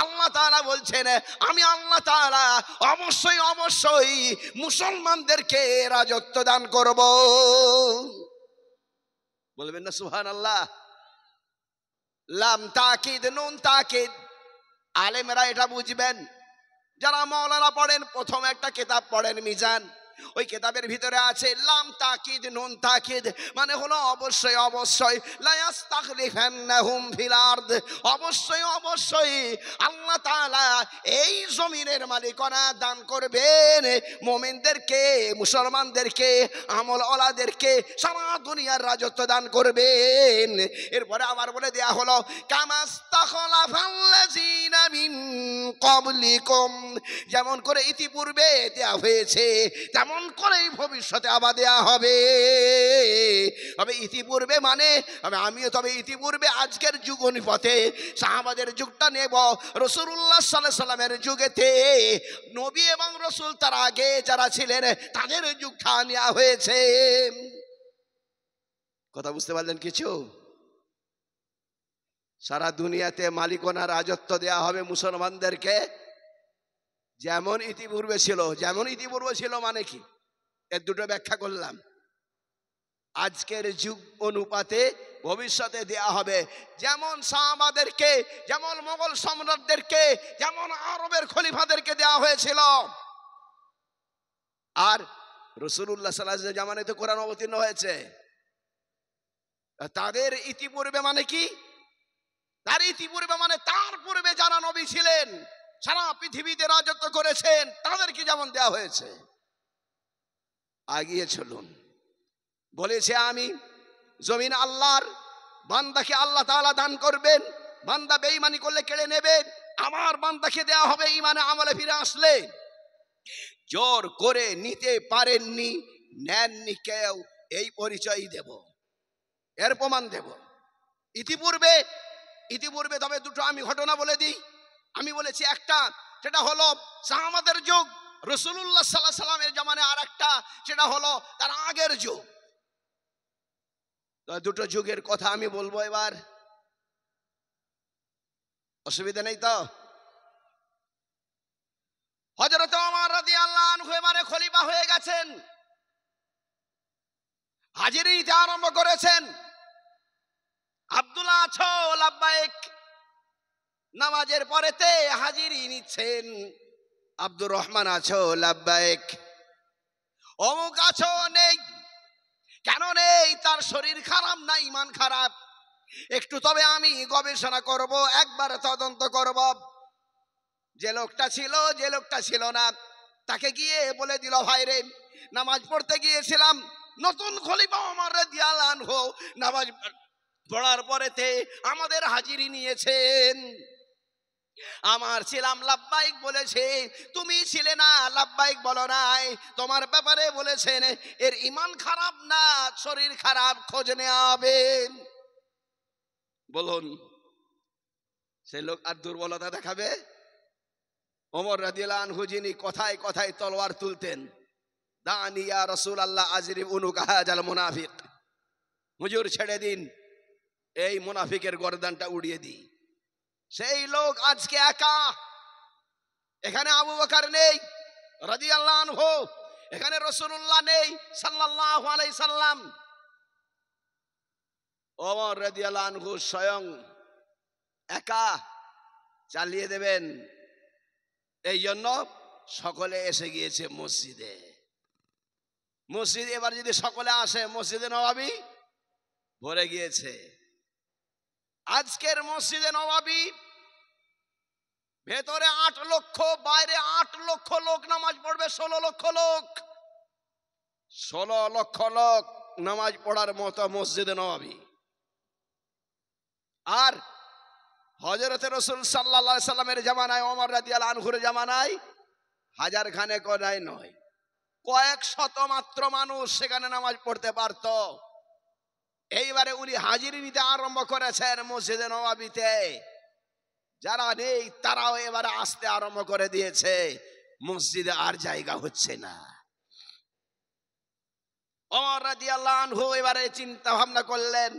আল্লাহ তাআলা বলছেন, আমি আল্লাহ তাআলা অবশ্যই অবশ্যই মুসলমানদেরকে রাজত্ব দান করব। বলবেন না সুবহানাল্লাহ? লাম তাকিদ, নুন তাকিদ। আলেমরা এটা বুঝবেন, যারা মাওলানা পড়েন, প্রথম একটা কিতাব পড়েন মিজান, ওই কিতাবের ভিতরে আছে লাম তাকিদ, নুন তাকিদ, মানে হলো অবশ্যই অবশ্যই, লা ইস্তাখলিফান্নাহুম ফিল আরদ, অবশ্যই অবশ্যই আল্লাহ তাআলা এই জমিনের মালিকানা দান করবেন মুমিনদেরকে, মুসলমানদেরকে, আমলওয়ালাদেরকে, সারা দুনিয়ার রাজত্ব দান করবেন। এরপরে আবার বলে দেয়া হলো, কামাস্তাখলাফাল্লাযীনা মিন ক্বাবলিকুম, যেমন করে ইতিপূর্বে দেয়া হয়েছে তেমন করেই ভবিষ্যতে আবার দেয়া হবে। তবে ইতিপূর্বে মানে আমিও, তবে ইতিপূর্বে আজকের যুগ অনুপাতে সাহাবাদের যুগটা নেব, রাসূলুল্লাহ সাল্লাল্লাহু আলাইহি সাল্লামের যুগেতে নবী এবং রাসূল তার আগে যারা ছিলেন তাদের যুগটা নেওয়া হয়েছে। কথা বুঝতে পারলেন কিছু? সারা দুনিয়াতে মালিকানা রাজত্ব দেয়া হবে মুসলমানদেরকে, যেমন ইতিপূর্বে ছিল। যেমন ইতিপূর্বে ছিল মানে কি? এর দুটো ব্যাখ্যা করলাম। আজকের যুগ অনুপাতে ভবিষ্যতে দেয়া হবে, যেমন সাহাবাদেরকে, যেমন মোগল সম্রাটদেরকে, যেমন আরবের খলিফাদেরকে দেয়া হয়েছিল। আর রাসূলুল্লাহ সাল্লাল্লাহু আলাইহি ওয়াসাল্লাম জামানায় কোরআন অবতীর্ণ হয়েছে। তাদের ইতিপূর্বে মানে কি? তার ইতিপূর্বে মানে তার পূর্বে যারা নবী ছিলেন, সারা পৃথিবীতে রাজত্ব করেছেন, তাদেরকে যেমন দেওয়া হয়েছে। আগিয়ে চলুন। বলেছে আমি জমিন আল্লাহর, বান্দাকে আল্লাহ তাআলা দান করবেন, বান্দা বেঈমানি করলে কেড়ে নেবেন, আমার বান্দাকে দেওয়া হবে ঈমানে আমলে ফিরে আসলে। জোর করে নিতে পারেননি, নেননি কেউ, এই পরিচয় দেব, এর প্রমাণ দেব। ইতিপূর্বে তবে দুটো আমি ঘটনা বলে দিই। আমি বলেছি একটা, সেটা হলো সাহাবাদের যুগ, রাসূলুল্লাহ সাল্লাল্লাহু আলাইহি সাল্লামের জামানায়, আর একটা সেটা হলো তার আগের যুগ। তো দুটো যুগের কথা আমি বলবো এবার, অসুবিধা নেই তো? হযরত ওমর রাদিয়াল্লাহু আনহু এবারে খলিফা হয়ে গেছেন, হাজিরি দিতে আরম্ভ করেছেন। আব্দুল্লাহ আছো লাব্বাইক, নামাজের পরেতে হাজিরি নিচ্ছেন। আব্দুর রহমান আছো লাব্বাইক, অমুক আছো নেই। কেন নেই? তার শরীর খারাপ না ঈমান খারাপ? একটু তবে আমি গবেষণা করব, একবার তদন্ত করব। যে লোকটা ছিল, যে লোকটা ছিল না, তাকে গিয়ে বলে দিল, ভাই রে, নামাজ পড়তে গিয়েছিলাম, নতুন খলিফা ওমর রাদিয়াল্লাহু আনহু নামাজ পড়ার পরেতে আমাদের হাজিরি নিয়েছেন। আমার ছিলাম লাব্বাইক বলেছে, তুমি ছিলে না, লাব্বাইক বলো নাই। তোমার ব্যাপারে বলেছেন এর ঈমান খারাপ না শরীর খারাপ, খোঁজ নেওয়া হবে। বলুন, সে লোক আর দুর্বলতা দেখাবে? ওমর রাদিয়াল্লাহু আনহু যিনি কথায় কথায় তলোয়ার তুলতেন, দানি ইয়া রাসূলুল্লাহ আজরিব উনুকা হাযাল মুনাফিক, হুজুর ছেড়ে দিন, এই মুনাফিকের গর্দানটা উড়িয়ে দিই। সেই লোক আজকে একা। এখানে আবু বকর নেই রাদিয়াল্লাহু আনহু, এখানে রাসূলুল্লাহ নেই সাল্লাল্লাহু আলাইহি সাল্লাম। ওমর রাদিয়াল্লাহু আনহু স্বয়ং একা চালিয়ে দেবেন, এই জন্য সকলে এসে গিয়েছে মসজিদে। মসজিদ এবার যদি সকলে আসে, মসজিদে নববী ভরে গিয়েছে। আজকের মসজিদে নববী ভেতরে 8 লক্ষ, বাইরে 8 লক্ষ লোক নামাজ পড়বে। 16 লক্ষ লোক, 16 লক্ষ লোক নামাজ পড়ার মতো মসজিদে নববী। আর হযরত রাসূল সাল্লাল্লাহু আলাইহি সাল্লামের জামানায়, ওমর রাদিয়াল্লাহু আনহুর জামানায় হাজার খানেক নয়, কয়েক শত মাত্র মানুষ সেখানে নামাজ পড়তে পারত। এইবারে উনি হাজিরি নিতে আরম্ভ করেছেন মসজিদে নববীতে। যারা নেই তারাও এবারে আসতে আরম্ভ করে দিয়েছে, মসজিদে আর জায়গা হচ্ছে না। ওমর রাদিয়াল্লাহু আনহু এবারে চিন্তা ভাবনা করলেন,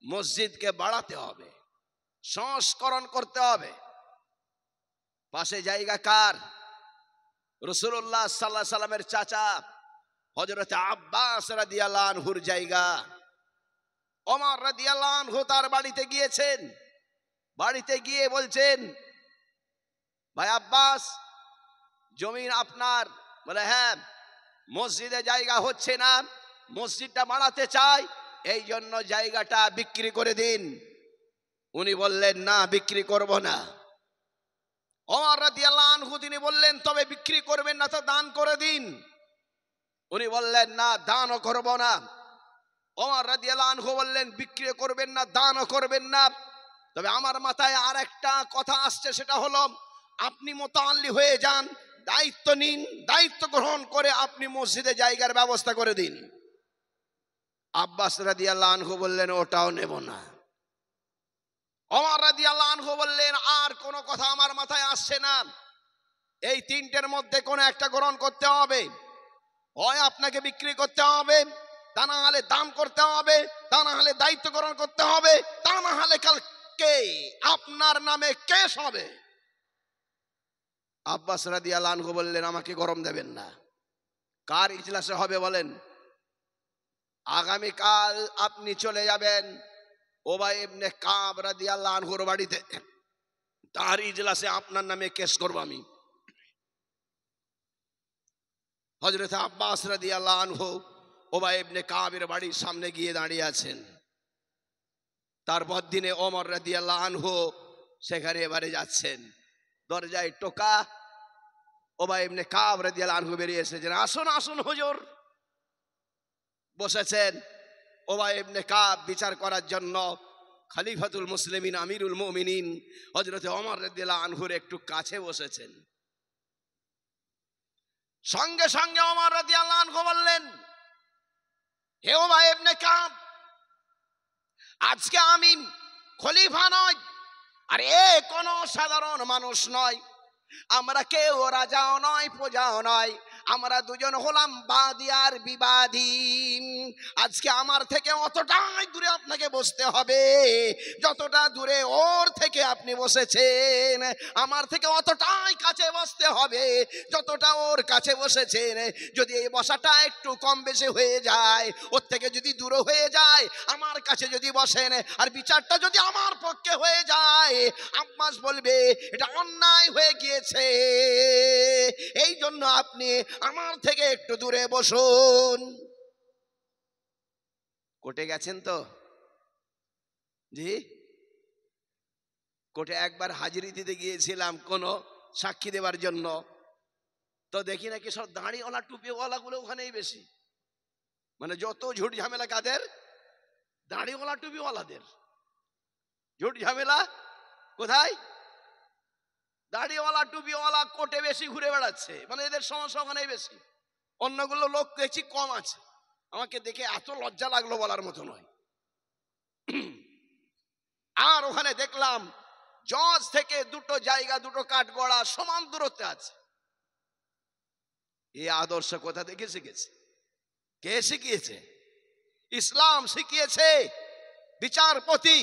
মসজিদকে বাড়াতে হবে, সংস্করণ করতে হবে। পাশে জায়গা কার? রাসূলুল্লাহ সাল্লাল্লাহু আলাইহি সাল্লামের চাচা হযরত আব্বাস রাদিয়াল্লাহু আনহুর জায়গা। ওমর রাদিয়াল্লাহু আনহু তার বাড়িতে গিয়েছেন। বাড়িতে গিয়ে বলছেন, ভাই আব্বাস, জমিন আপনার? বলে হ্যাঁ, মসজিদে জায়গা হচ্ছে না, মসজিদটা বাড়াতে চাই, এই জন্য জায়গাটা বিক্রি করে দিন। উনি বললেন, না, বিক্রি করব না। ওমর রাদিয়াল্লাহু আনহু তিনি বললেন, তবে বিক্রি করবেন না তো দান করে দিন। উনি বললেন, না, দানও করব না। ওমর রাদিয়াল্লাহু আনহু বললেন, বিক্রি করবেন না, দানও করবেন না, তবে আমার মাথায় আর একটা কথা আসছে, সেটা হলো আপনি মুতাআল্লি হয়ে যান, দায়িত্ব নিন, দায়িত্ব গ্রহণ করে আপনি মসজিদে জায়গার ব্যবস্থা করে দিন। আব্বাস রাদিয়াল্লাহু আনহু বললেন, ওটাও নেব না। ওমর রাদিয়াল্লাহু আনহু বললেন, আর কোনো কথা আমার মাথায় আসছে না, এই তিনটের মধ্যে কোনো একটা গ্রহণ করতে হবে। হয় আপনাকে বিক্রি করতে হবে, তা না হলে দান করতে হবে, তা না হলে দায়িত্ব গ্রহণ করতে হবে, তা না হলে কালকে আপনার নামে কেস হবে। আব্বাস রাদিয়াল্লাহু আনহু বললেন, আমাকে গরম দেবেন না। কার ইজলাসে হবে বলেন? আগামীকাল আপনি চলে যাবেন উবাই ইবনে কাব রাদিয়াল্লাহু আনহুর বাড়িতে, তার ইজলাসে আপনার নামে কেস করব আমি। হযরত আব্বাস রাদিয়াল্লাহু আনহু উবাই ইবনে কাবের বাড়ির সামনে গিয়ে দাঁড়িয়ে আছেন। তারপর দিনে ওমর রাদিয়াল্লাহু আনহু সেখানে এবারে যাচ্ছেন। দরজায় টোকা, উবাই ইবনে কাব রাদিয়াল্লাহু আনহু বেরিয়ে এসেছেন, আসুন আসুন হুজুর। বসেছেন। উবাই ইবনে কাব বিচার করার জন্য খলিফাতুল মুসলিমিন আমিরুল মুমিনিন হযরত ওমর রাদিয়াল্লাহু আনহুর একটু কাছে বসেছেন। সঙ্গে সঙ্গে ওমর রাদিয়াল্লাহু আনহু বললেন, হে উবাই ইবনে কাব, আজকে আমি খলিফা নয়, আর এ কোনো সাধারণ মানুষ নয়, আমরা কেউ রাজাও নয়, প্রজাও নয়, আমরা দুজন হলাম বাদী আর বিবাদী। আজকে আমার থেকে অতটাই দূরে আপনাকে বসতে হবে, যতটা দূরে ওর থেকে আপনি বসেছেন। আমার থেকে অতটাই কাছে বসতে হবে, যতটা ওর কাছে বসেছেন। যদি এই বসাটা একটু কম বেশি হয়ে যায়, ওর থেকে যদি দূরে হয়ে যায়, আমার কাছে যদি বসেন, আর বিচারটা যদি আমার পক্ষে হয়ে যায়, আব্বাস বলবে এটা অন্যায় হয়ে গিয়েছে, এই জন্য আপনি আমার থেকে একটু দূরে বসুন। কোর্টে গেছেন তো? জি, কোর্টে একবার হাজিরি দিতে গিয়েছিলাম কোন সাক্ষী দেওয়ার জন্য। তো দেখি নাকি সব দাঁড়িওয়ালা টুপিওয়ালা গুলো ওখানেই বেশি, মানে যত ঝুট ঝামেলা কাদের? দাঁড়িওয়ালা টুপিওয়ালাদের। ঝুট ঝামেলা কোথায়? দাড়িওয়ালা টুপিওয়ালা কোটে বেশি ঘুরে বেড়াচ্ছে, মানে এদের সমস্যা ওখানেই বেশি। অন্যগুলো লোক দেখছি কম আছে। আমাকে দেখে এত লজ্জা লাগলো বলার মতো নয়। আর ওখানে দেখলাম জজ থেকে দুটো জায়গা, দুটো কাঠগড়া সমান দূরত্বে আছে। এই আদর্শ কোথা থেকে শিখেছে? কে শিখিয়েছে? ইসলাম শিখিয়েছে বিচারপতি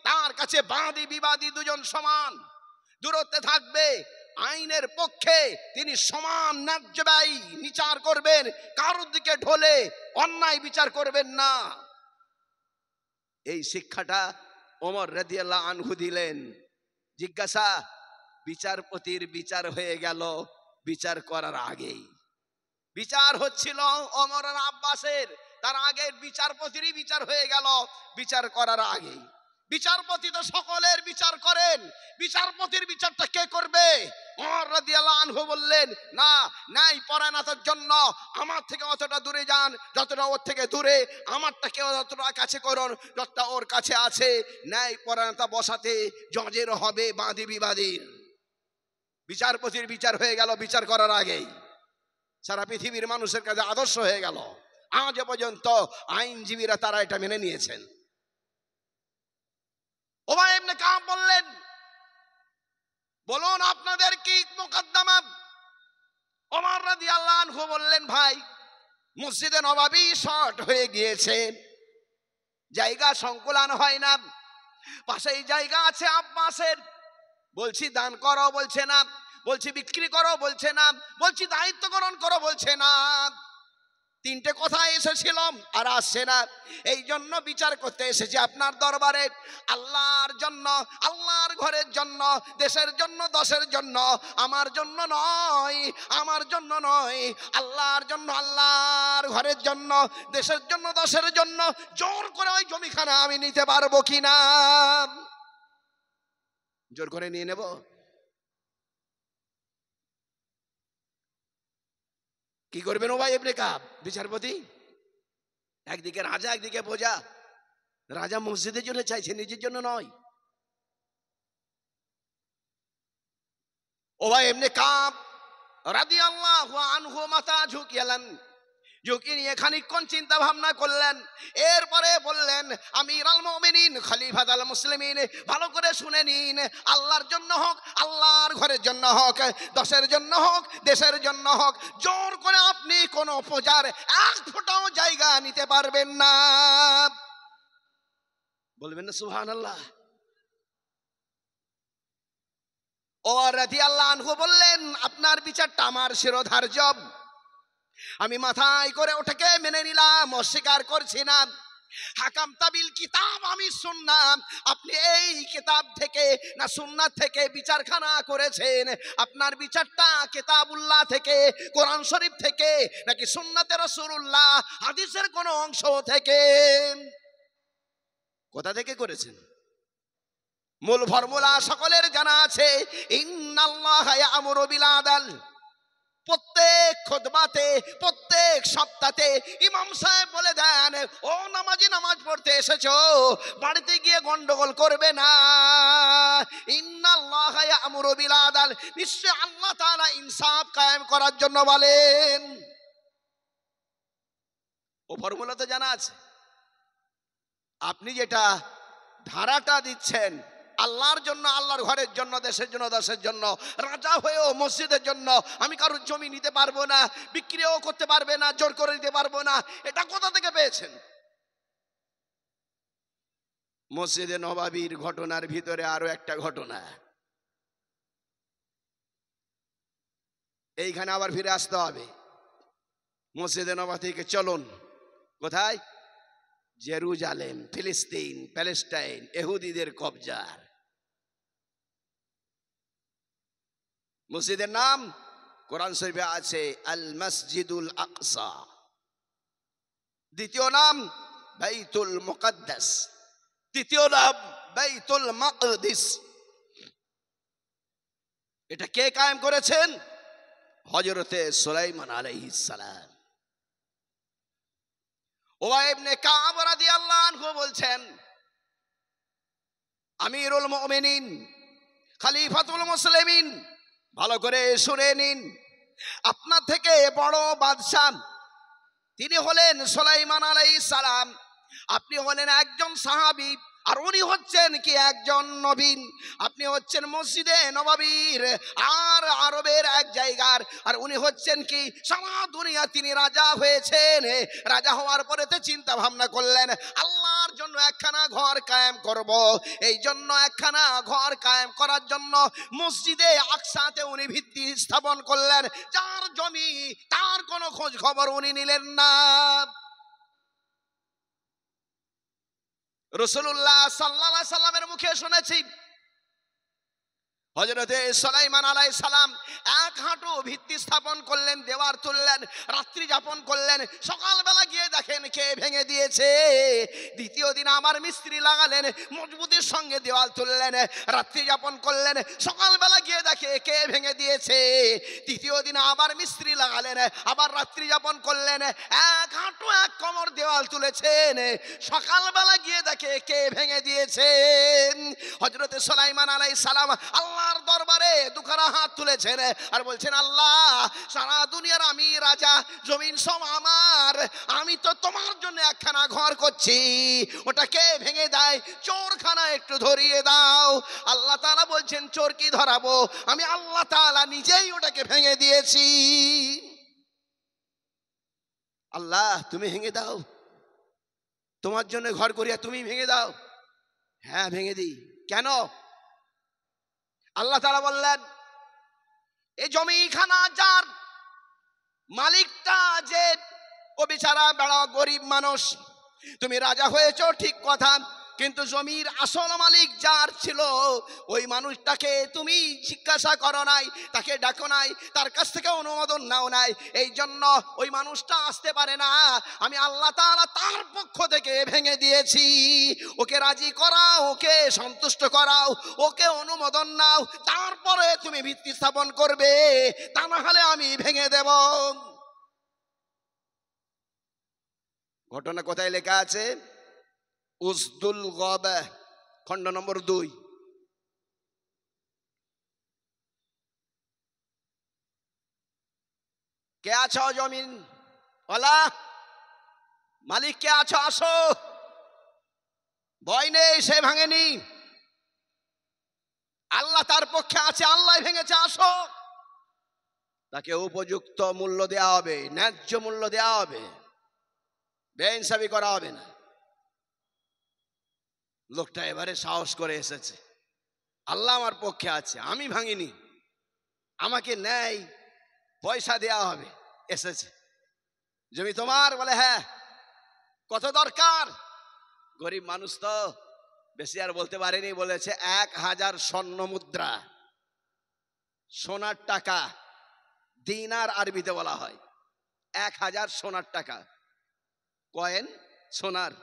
তার কাছে বাদী বিবাদী দুজন সমান দূরত্বে থাকবে, আইনের পক্ষে তিনি সমান ন্যায্য ব্যয় বিচার করবেন, কারোর দিকে ঢলে অন্যায় বিচার করবেন না। এই শিক্ষাটা ওমর রাদিয়াল্লাহু আনহু দিলেন। জিজ্ঞাসা, বিচারপতির বিচার হয়ে গেল বিচার করার আগেই। বিচার হচ্ছিল ওমর আর আব্বাসের, তার আগের বিচারপতিরই বিচার হয়ে গেল বিচার করার আগেই। বিচারপতি তো সকলের বিচার করেন, বিচারপতির বিচারটা কে করবে? ওমর রাদিয়াল্লাহু আনহু বললেন, না, ন্যায় পরায়ণতার জন্য আমার থেকে অতটা দূরে যান, যতটা ওর থেকে দূরে, আমারটাকে যতটা কাছে করুন যতটা ওর কাছে আছে। ন্যায় পরায়ণতা বসাতে জজের হবে বাদী বিবাদীর। বিচারপতির বিচার হয়ে গেল বিচার করার আগেই। সারা পৃথিবীর মানুষের কাছে আদর্শ হয়ে গেল। আজ পর্যন্ত আইনজীবীরা তারা এটা মেনে নিয়েছেন। উবাই ইবনে কাব বললেন, বলুন আপনাদের কি মোকদ্দমা? ওমর রাদিয়াল্লাহু আনহু বললেন, ভাই মসজিদে নববী শর্ট হয়ে গিয়েছে, জায়গা সংকুলান হয় না, পাশেই জায়গা আছে আব্বাসের, বলছি দান করো বলছে না, বলছি বিক্রি করো বলছে না, বলছি দায়িত্বকরণ করো বলছে না। তিনটে কথা এসেছিলাম আর আসছে না। এই জন্য বিচার করতে এসেছি আপনার দরবারে, আল্লাহর জন্য, আল্লাহর ঘরের জন্য, দেশের জন্য, দশের জন্য, আমার জন্য নয়, আমার জন্য নয়, আল্লাহর জন্য, আল্লাহর ঘরের জন্য, দেশের জন্য, দশের জন্য। জোর করে ওই জমিখানা আমি নিতে পারবো কিনা? জোর করে নিয়ে নেব? কি করবেন উবাই ইবনে কাব বিচারপতি? একদিকে রাজা, একদিকে প্রজা। রাজা মসজিদের জন্য চাইছে, নিজের জন্য নয়। উবাই ইবনে কাব রাদিয়াল্লাহু আনহু মাথা ঝুঁকিয়েলেন, ঝুঁকি নিয়ে খানিকক্ষণ চিন্তা ভাবনা করলেন। এরপরে বললেন, আমিরুল মুমিনিন খলিফাতুল মুসলিমিন, ভালো করে শুনে নিন, আল্লাহর জন্য হোক, আল্লাহর ঘরের জন্য হোক, দশের জন্য হোক, দেশের জন্য হোক, জোর করে আপনি কোন প্রজার এক ফোঁটাও জায়গা নিতে পারবেন না। বলবেন না সুবহানাল্লাহ? ওমর রাদিয়াল্লাহু আনহু বললেন, আপনার বিচারটা আমার শিরোধার্য, আমি মাথায় করে ওটাকে মেনে নিলাম, অস্বীকার করছি না। হাকাম তাবিল কিতাব আমি সুন্নাহ, আপনি এই কিতাব থেকে না সুন্নাত থেকে বিচারখানা করেছেন, আপনার বিচারটা কিতাবুল্লাহ থেকে, কোরআন শরীফ থেকে, নাকি সুন্নাতে রাসূলুল্লাহ হাদিসের কোন অংশ থেকে? কোথা থেকে করেছেন? মূল ফর্মুলা সকলের জানা আছে, ইন্নাল্লাহা ইয়া'মুরু বিল আদল। প্রত্যেক খুতবাতে, প্রত্যেক সপ্তাহে ইমাম সাহেব বলে দেন, ও নামাজি নামাজ পড়তে এসেছো, বাড়িতে গিয়ে গন্ডগোল করবে না। ইন্নাল্লাহা ইয়া'মুরু বিল আদল, নিশ্চয় আল্লাহ তাআলা ইনসাফ কায়েম করার জন্য বলেন। ও ফর্মুলা তো জানা আছে। আপনি যেটা ধারাটা দিচ্ছেন, আল্লাহর জন্য, আল্লাহর ঘরের জন্য, দেশের জন্য, দশের জন্য, রাজা হয়েও মসজিদের জন্য আমি কারোর জমি নিতে পারবো না, বিক্রিও করতে পারবে না, জোর করে নিতে পারবো না, এটা কোথা থেকে পেয়েছেন? মসজিদে নববীর ঘটনার ভিতরে আরো একটা ঘটনা, এইখানে আবার ফিরে আসতে হবে। মসজিদে নববী থেকে চলুন কোথায়? জেরুজালেম, ফিলিস্তিন, প্যালেস্টাইন, ইহুদিদের কবজার। মসজিদের নাম কোরআন শরীফে আছে আল মসজিদুল আকসা। দ্বিতীয় নাম বাইতুল মুকদ্দাস, তৃতীয় নাম বাইতুল মাকদিস। এটা কে কায়েম করেছেন? হযরতে সুলাইমান আলাইহিস সালাম। উবাই ইবনে কাব রাদিয়াল্লাহু আনহু বলছেন, আমিরুল মুমিনিন, খলিফাতুল মুসলিমিন, ভালো করে শুনে নিন, আপনার থেকে বড় বাদশা তিনি হলেন সুলাইমান আলাইহিস সালাম। আপনি হলেন একজন সাহাবী, আর উনি হচ্ছেন কি একজন নবী। আপনি হচ্ছেন মসজিদে নববীর আর আরবের এক জায়গার, আর উনি হচ্ছেন কি সারা দুনিয়া তিনি রাজা হয়েছেন। রাজা হওয়ার পরে তো চিন্তা ভাবনা করলেন আল্লাহর জন্য একখানা ঘর কায়েম করব। এই জন্য একখানা ঘর কায়েম করার জন্য মসজিদে আকসাতে উনি ভিত্তি স্থাপন করলেন। যার জমি তার কোনো খোঁজ খবর উনি নিলেন না। রাসূলুল্লাহ সাল্লাল্লাহু আলাইহি সাল্লামের মুখে শুনেছি হযরতে সুলাইমান আলাইহিস সালাম এক হাঁটু ভিত্তি স্থাপন করলেন, দেওয়ার তুললেন, রাত্রি যাপন করলেন। সকালবেলা গিয়ে দেখেন কে ভেঙে দিয়েছে। দ্বিতীয় দিন আবার মিস্ত্রি লাগালেন, মজবুতির সঙ্গে দেওয়াল তুললেন, রাত্রি যাপন করলেন। সকালবেলা গিয়ে দেখে কে ভেঙে দিয়েছে। তৃতীয় দিন আবার মিস্ত্রি লাগালেন, আবার রাত্রি যাপন করলেন। এক হাঁটু এক কোমর দেওয়াল তুলেছেন। সকালবেলা গিয়ে দেখে কে ভেঙে দিয়েছে। হযরতে সুলাইমান আলাইহিস সালাম আল্লাহর দরবারে দুখানা হাত তুলেছেন আর বলছেন, আল্লাহ সারা দুনিয়ার আমি রাজা, জমিন সব আমার, আমি তো তোমার জন্য একখানা ঘর করছি, ওটা কে ভেঙে দেয়? চোরখানা একটু ধরিয়ে দাও। আল্লাহ তাআলা বলছেন, চোর কি ধরাবো, আমি আল্লাহ তাআলা নিজেই ওটাকে ভেঙে দিয়েছি। আল্লাহ তুমি ভেঙে দাও, তোমার জন্য ঘর করিয়া তুমি ভেঙে দাও। হ্যাঁ ভেঙে দিই। কেন? আল্লাহ তাআলা বললেন, এই জমিখানা যার মালিকটা যে ও বেচারা বড় গরিব মানুষ, তুমি রাজা হয়েছো ঠিক কথা, কিন্তু জমির আসল মালিক যার ছিল ওই মানুষটাকে তুমি জিজ্ঞাসা করো নাই, তাকে ডাকো নাই, তার কাছ থেকে অনুমোদন নাও নাই। এই জন্য ওই মানুষটা আসতে পারে না। আমি আল্লাহ তাআলা তার পক্ষ থেকে ভেঙে দিয়েছি। ওকে রাজি করাও, ওকে সন্তুষ্ট করাও, ওকে অনুমোদন নাও, তারপরে তুমি ভিত্তি স্থাপন করবে, তা না হলে আমি ভেঙে দেব। ঘটনা কোথায় লেখা আছে? উসদুল গাবা খণ্ড নম্বর 2। কে আছো জমিন ওয়ালা, মালিক কে আছো, আসো, ভয় নেই, সে ভাঙেনি, আল্লাহ তার পক্ষে আছে, আল্লাহ ভেঙেছে, আসো। তাকে উপযুক্ত মূল্য দেওয়া হবে, ন্যায্য মূল্য দেওয়া হবে, বেইনসাফি করা হবে না। লোকটা এবারে সাহস করে এসেছে, আল্লাহ আমার পক্ষে আছে, আমি ভাঙিনি, আমাকে ন্যায় পয়সা দেওয়া হবে। এসেছে, জমি তোমার? বলে হ্যাঁ। কত দরকার? গরিব মানুষ তো বেশি আর বলতে পারেনি, বলেছে 1000 স্বর্ণ মুদ্রা, সোনার টাকা, দিনার আরবিতে বলা হয়। 1000 সোনার টাকা, কয়েন সোনার,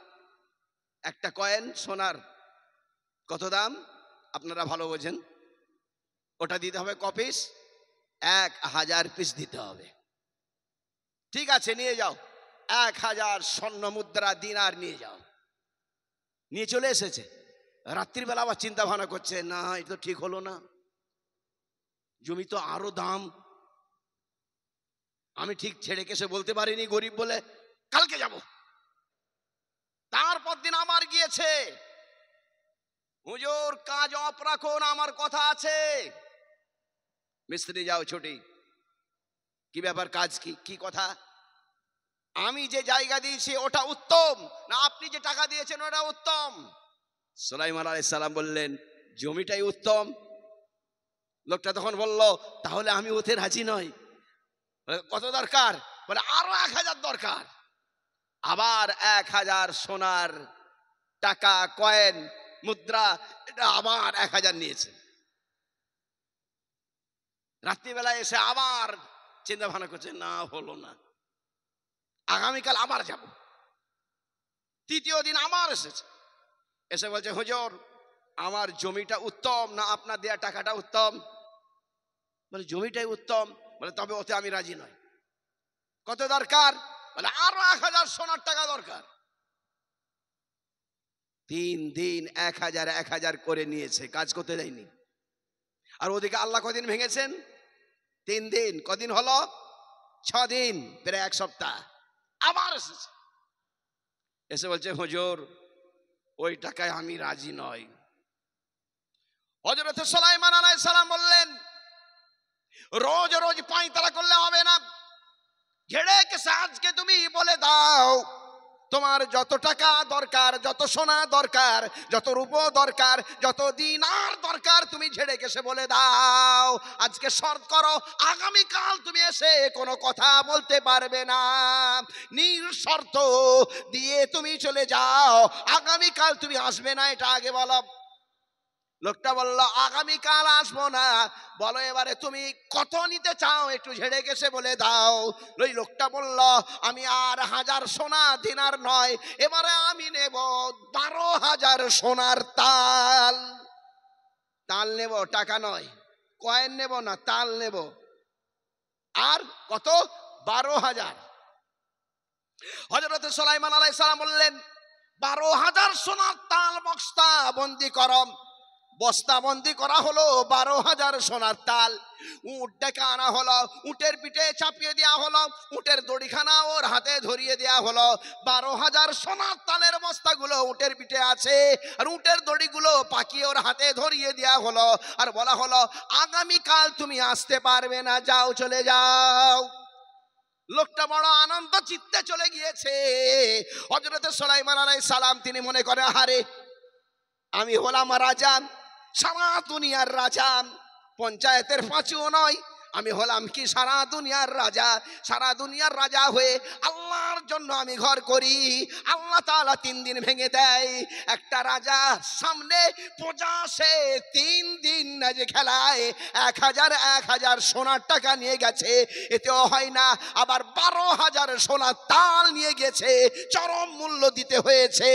একটা কয়েন সোনার কত দাম আপনারা ভালো বোঝেন। ওটা দিতে হবে ক পিস? 1000 পিস দিতে হবে। ঠিক আছে নিয়ে যাও, 1000 স্বর্ণ মুদ্রা দিনার নিয়ে যাও। নিয়ে চলে এসেছে। রাত্রিবেলা আবার চিন্তা ভাবনা করছে, না এটা তো ঠিক হলো না, জমি তো আরো দাম, আমি ঠিক ছেড়ে কেসে বলতে পারিনি গরিব বলে, কালকে যাব। তারপর দিন আবার গিয়েছে, হুজুর কাজ অফ রাখুন, আমার কথা আছে। মিস্ত্রি যাও ছুটি। কি ব্যাপার, কাজ কি? কি কথা? আমি যে জায়গা দিয়েছি ওটা উত্তম না আপনি যে টাকা দিয়েছেন ওটা উত্তম? সুলাইমান আলাইহিস সালাম বললেন, জমিটাই উত্তম। লোকটা তখন বলল, তাহলে আমি ওতে রাজি নই। কত দরকার? বলে আরো 1000 দরকার। আবার 1000 সোনার টাকা, কয়েন, মুদ্রা, এটা আবার 1000 নিয়েছে। রাত্রিবেলা এসে আবার চিন্তা ভাবনা করছে, না হলো না, আগামীকাল আবার যাব। তৃতীয় দিন আবার এসেছে, এসে বলছে, হুজুর আমার জমিটা উত্তম না আপনার দেয়া টাকাটা উত্তম? বলে জমিটাই উত্তম। বলে তবে ওতে আমি রাজি নয়। কত দরকার? বলে আরো 1000 সোনার টাকা দরকার। 3 দিন 1000 করে নিয়েছে, কাজ করতে দেয়নি। আর ওদিকে আল্লাহ কদিন ভেঙেছেন? 3 দিন। কদিন হলো? 6 দিন, প্রায় 1 সপ্তাহ। আবার এসেছে, এসে বলছে হুজুর ওই টাকায় আমি রাজি নই। হযরত সুলাইমান আলাইহিস সালাম বললেন রোজ রোজ পাঁয়তারা করলে হবে না, ঝেড়ে কেসে আজকে তুমি বলে দাও তোমার যত টাকা দরকার, যত সোনা দরকার, যত রূপো দরকার, যত দিনার দরকার, তুমি ঝেড়ে কেসে বলে দাও। আজকে শর্ত করো আগামীকাল তুমি এসে কোনো কথা বলতে পারবে না, নিঃশর্ত দিয়ে তুমি চলে যাও। আগামীকাল তুমি আসবে না, এটা আগে বলো। লোকটা বলল আগামীকাল আসবো না। বলো এবারে তুমি কত নিতে চাও, একটু ঝেড়ে গেছে বলে দাও। ওই লোকটা বলল আমি আর 1000 সোনা দিনার নয়, এবারে আমি নেব 12,000 সোনার তাল। তাল নেব, টাকা নয়, কয়েন নেব না, তাল নেব। আর কত? 12,000। হযরত সুলাইমান আলাইহিস সালাম বললেন 12,000 সোনার তাল বস্তা বন্দি করো। বস্তা বন্দি করা হলো 12,000 সোনার তাল। উট ডেকে আনা হলো, উটের পিঠে চাপিয়ে দেওয়া হলো, উটের দড়িখানা ওর হাতে ধরিয়ে দেওয়া হলো। 12,000 সোনার তালের বস্তাগুলো উটের পিঠে আছে, আর উটের দড়িগুলো পাকিয়ে ওর হাতে ধরিয়ে দেওয়া হলো। আর বলা হলো আগামীকাল তুমি আসতে পারবে না, যাও, চলে যাও। লোকটা বড় আনন্দ চিত্তে চলে গিয়েছে। হযরত সুলাইমান আলাইহিস সালাম তিনি মনে করে আরে আমি হলাম রাজা, সারা দুনিয়ার রাজা, পঞ্চায়েতের পাঁচুও নয়, আমি হলাম কি সারা দুনিয়ার রাজা। সারা দুনিয়ার রাজা হয়ে আল্লাহর জন্য আমি ঘর করি, আল্লাহ তাআলা 3 দিন ভেঙে দেয়। একটা রাজা সামনে প্রজা সে 3 দিন না যে খেলায় 1000 সোনার টাকা নিয়ে গেছে, এতেও হয় না, আবার 12,000 সোনার তাল নিয়ে গেছে, চরম মূল্য দিতে হয়েছে।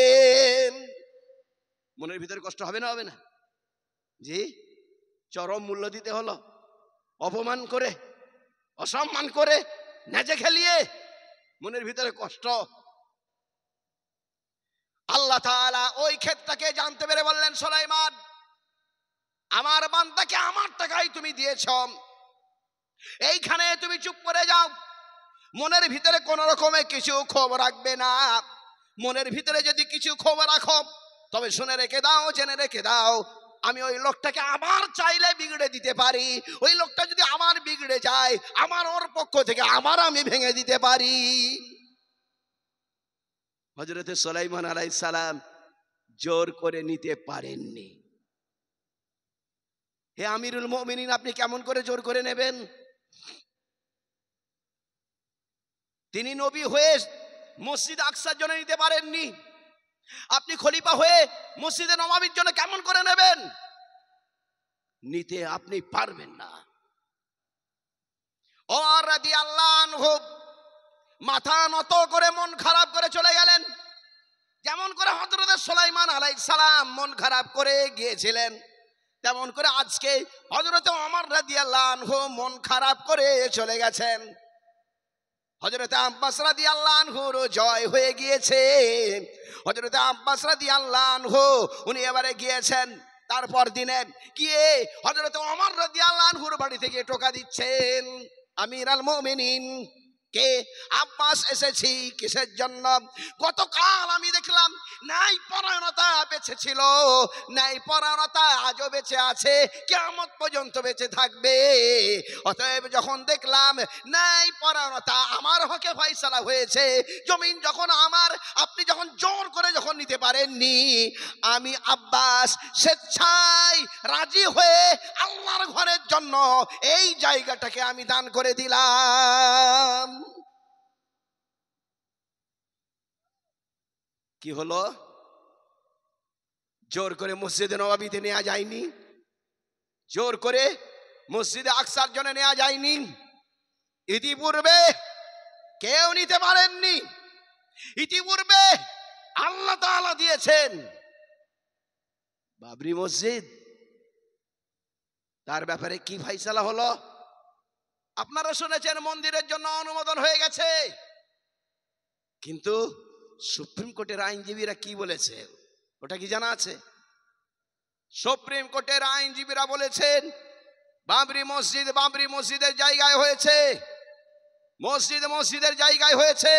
মনের ভিতরে কষ্ট হবে না? হবে না? জি, চরম মূল্য দিতে হলো। অপমান করে, অসম্মান করে, নেজে খেলিয়ে মনের ভিতরে কষ্ট। আল্লাহ তাআলা ওই ক্ষেতটাকে জানতে পেরে বললেন সুলাইমান আমার বান্দাকে আমার টাকাই তুমি দিয়েছ, এইখানে তুমি চুপ করে যাও, মনের ভিতরে কোন রকমের কিছু খবর রাখবে না। মনের ভিতরে যদি কিছু খবর রাখো তবে শুনে রেখে দাও, জেনে রেখে দাও, আমি ওই লোকটাকে আবার চাইলে বিগড়ে দিতে পারি। ওই লোকটা যদি আমার বিগড়ে যায়, আমার ওর পক্ষ থেকে আমি ভেঙে দিতে পারি। হযরত সুলাইমান আলাইহিস সালাম জোর করে নিতে পারেননি। হে আমিরুল মুমিনিন, আপনি কেমন করে জোর করে নেবেন? তিনি নবী হয়ে মসজিদ আকসার জন্য নিতে পারেননি, আপনি খলিফা হয়ে মসজিদে নববীর জন্য কেমন করে নেবেন? নিতে আপনি পারবেন না। ওমর রাদিয়াল্লাহু আনহু মাথা নত করে মন খারাপ করে চলে গেলেন, যেমন করে হযরত সুলাইমান আলাইহিস সালাম মন খারাপ করে গিয়েছিলেন, তেমন করে আজকে হযরত ওমর রাদিয়াল্লাহু আনহু মন খারাপ করে চলে গেছেন। হযরত আব্বাস রাদিয়াল্লাহু আনহুর জয় হয়ে গিয়েছে। হযরত আব্বাস রাদিয়াল্লাহু আনহু উনি এবারে গিয়েছেন, তারপর দিনে গিয়ে হযরত ওমর রাদিয়াল্লাহু আনহুর বাড়ি থেকে টোকা দিচ্ছেন, আমিরুল মুমিনিন কে আব্বাস এসেছি কিসের জন্য? গতকাল আমি দেখলাম নাই পরায়ণতা বেঁচে ছিল, নাই পরায়ণতা আজও বেঁচে আছে, কিয়ামত পর্যন্ত বেঁচে থাকবে। অতএব যখন দেখলাম নাই পরায়ণতা আমার হকে ফয়সালা হয়েছে, জমিন যখন আমার, আপনি যখন জোর করে যখন নিতে পারেননি, আমি আব্বাস স্বেচ্ছায় রাজি হয়ে আল্লাহর ঘরের জন্য এই জায়গাটাকে আমি দান করে দিলাম। কি হলো? জোর করে মসজিদে নববীতে নেওয়া যায়নি, জোর করে মসজিদে আকসার জন্য নেওয়া যায়নি। ইতিপূর্বে কেউ নিতে পারেননি, ইতিপূর্বে আল্লাহ তাআলা দিয়েছেন। বাবরি মসজিদ, তার ব্যাপারে কি ফয়সালা হলো? আপনারা শুনেছেন মন্দিরের জন্য অনুমোদন হয়ে গেছে, কিন্তু সুপ্রিম কোর্টের আইনজীবীরা কি বলেছে ওটা কি জানা আছে? সুপ্রিম কোর্টের আইনজীবীরা বলেছেন বাবরি মসজিদের জায়গায় হয়েছে, মসজিদের জায়গায় হয়েছে,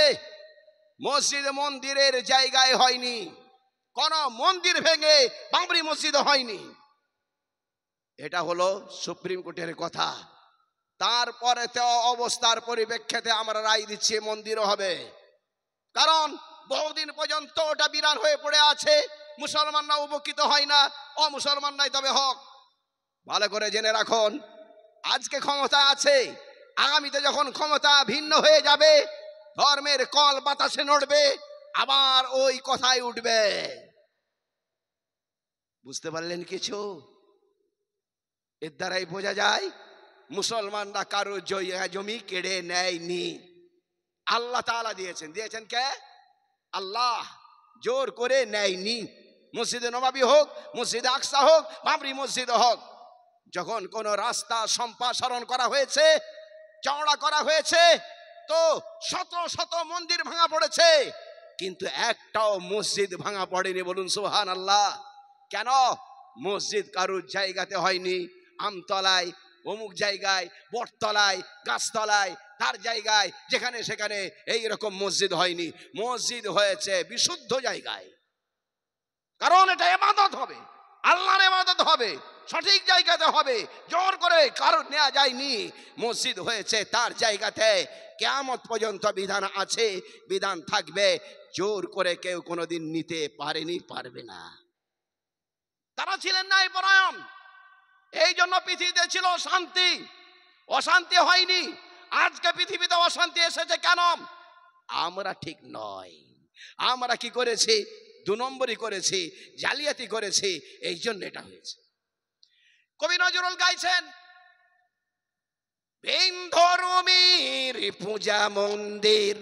মসজিদ মন্দিরের জায়গায় হয়নি। কোন মন্দির ভেঙে বাবরি মসজিদ হয়নি। এটা হলো সুপ্রিম কোর্টের কথা। তারপরে তো অবস্থার পরিপ্রেক্ষিতে আমরা রায় দিচ্ছি মন্দিরও হবে, কারণ বহুদিন পর্যন্ত ওটা বিরান হয়ে পড়ে আছে, মুসলমানরা উপকৃত হয় না, অমুসলমানরাই তবে হক। ভালো করে জেনে রাখুন, আজকে ক্ষমতা আছে, আগামীতে যখন ক্ষমতা ভিন্ন হয়ে যাবে, ধর্মের কল বাতাসে নড়বে, আবার ওই কথাই উঠবে। বুঝতে পারলেন কিছু? এর দ্বারাই বোঝা যায় মুসলমানরা কারো জমি কেড়ে নেয়নি, আল্লাহ তাআলা দিয়েছেন। দিয়েছেন কে? আল্লাহ, জোর করে নেয়নি। মসজিদে নববী হোক, মসজিদে আকসা হোক, বাবরি মসজিদ হোক, যখন কোন রাস্তা সম্প্রসারণ করা হয়েছে, চওড়া করা হয়েছে, তো শত শত মন্দির ভাঙা পড়েছে, কিন্তু একটাও মসজিদ ভাঙা পড়েনি। বলুন সুবহানাল্লাহ। কেন? মসজিদ কারুর জায়গাতে হয়নি, আমতলায়, অমুক জায়গায়, বটতলায়, গাছতলায়, তার জায়গায়, যেখানে সেখানে এইরকম মসজিদ হয়নি। মসজিদ হয়েছে বিশুদ্ধ জায়গায়, কারণ এটা ইবাদত হবে, আল্লাহর ইবাদত হবে, সঠিক জায়গাতে হবে, জোর করে কারণ নেওয়া যায়নি। মসজিদ হয়েছে তার জায়গাতে, কিয়ামত পর্যন্ত বিধান আছে, বিধান থাকবে, জোর করে কেউ কোনোদিন নিতে পারেনি, পারবে না। তারা ছিলেন ন্যায়পরায়ণ, এই জন্য পৃথিবীতে ছিল শান্তি, অশান্তি হয়নি। আজকে পৃথিবীতে অশান্তি এসেছে কেন? আমরা ঠিক নয়, আমরা কি করেছি? 2 নম্বরই করেছি, জালিয়াতি করেছি, এই জন্য এটা হয়েছে। কবি নজরুল গাইছেন, ভিন ধর্মীর পূজা মন্দির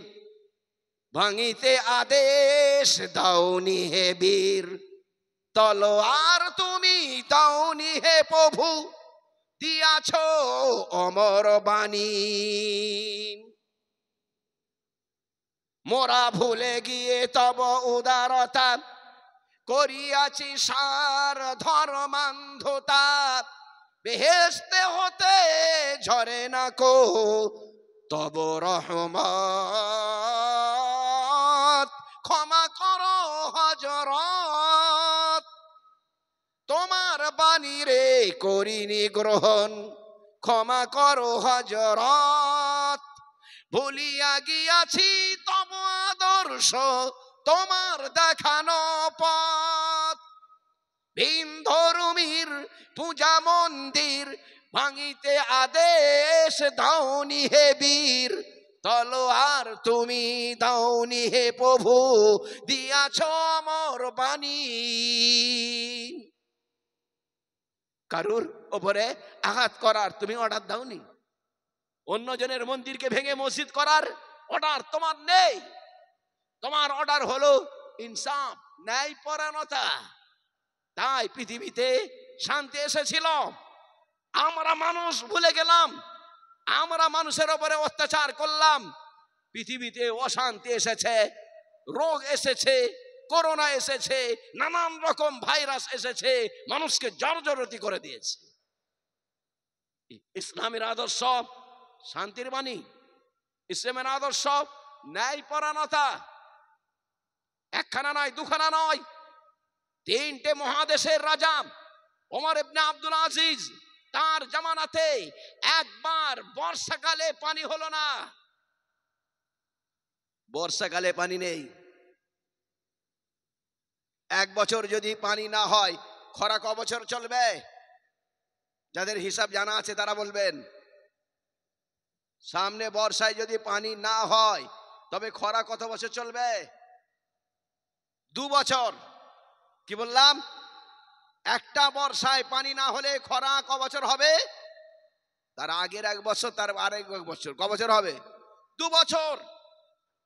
ভাঙিতে আদেশ দাওনি হে বীর, তলোয়ার তুমি দাওনি হে প্রভু, দিয়াছ অমর বাণী। মোরা ভুলে গিয়ে তব উদারতা, করিয়াছি সার ধর্মান্ধতা, বেহেশতে হতে ঝরে না কো তব রহমত, ক্ষমা করো হযরত, তোমার বাণী রে করিনি গ্রহণ, ক্ষমা করো হযরত, ভুলিয়া গিয়াছি তব আদর্শ, তোমার দেখানো পথ। ভিন ধর্মীর পূজা মন্দির ভাঙিতে আদেশ দাওনি হে বীর, তলোয়ার তুমি দাওনি হে প্রভু, দিয়াছ অমর বাণী। কারুর ওপরে আঘাত করার তুমি অর্ডার দাওনি, অন্যজনের মন্দিরকে ভেঙে মসজিদ করার অর্ডার তোমার নেই। তোমার অর্ডার হলো ইনসাফ, ন্যায়পরায়ণতা। তাই পৃথিবীতে শান্তি এসেছিল। আমরা মানুষ ভুলে গেলাম, আমরা মানুষের উপরে অত্যাচার করলাম, পৃথিবীতে অশান্তি এসেছে, রোগ এসেছে, করোনা এসেছে, নানান রকম ভাইরাস এসেছে, মানুষকে জর্জরিত করে দিয়েছে। ইসলামের আদর্শ শান্তির বাণী, ইসলামের আদর্শ ন্যায়পরায়ণতা। একখানা নয়, দুখানা নয়, 3টে মহাদেশের রাজা ওমর ইবনে আব্দুল আজিজ, তার জামানাতে একবার বর্ষাকালে পানি হলো না। বর্ষাকালে পানি নেই, 1 বছর যদি পানি না হয়, খরা ক বছর চলবে? যাদের হিসাব জানা আছে তারা বলবেন। সামনে বর্ষায় যদি পানি না হয়, তবে খরা কত বছর চলবে? 2 বছর। কি বললাম? একটা বর্ষায় পানি না হলে খরা ক বছর হবে? তার আগের 1 বছর, তার আরেক 1 বছর, ক বছর হবে? 2 বছর।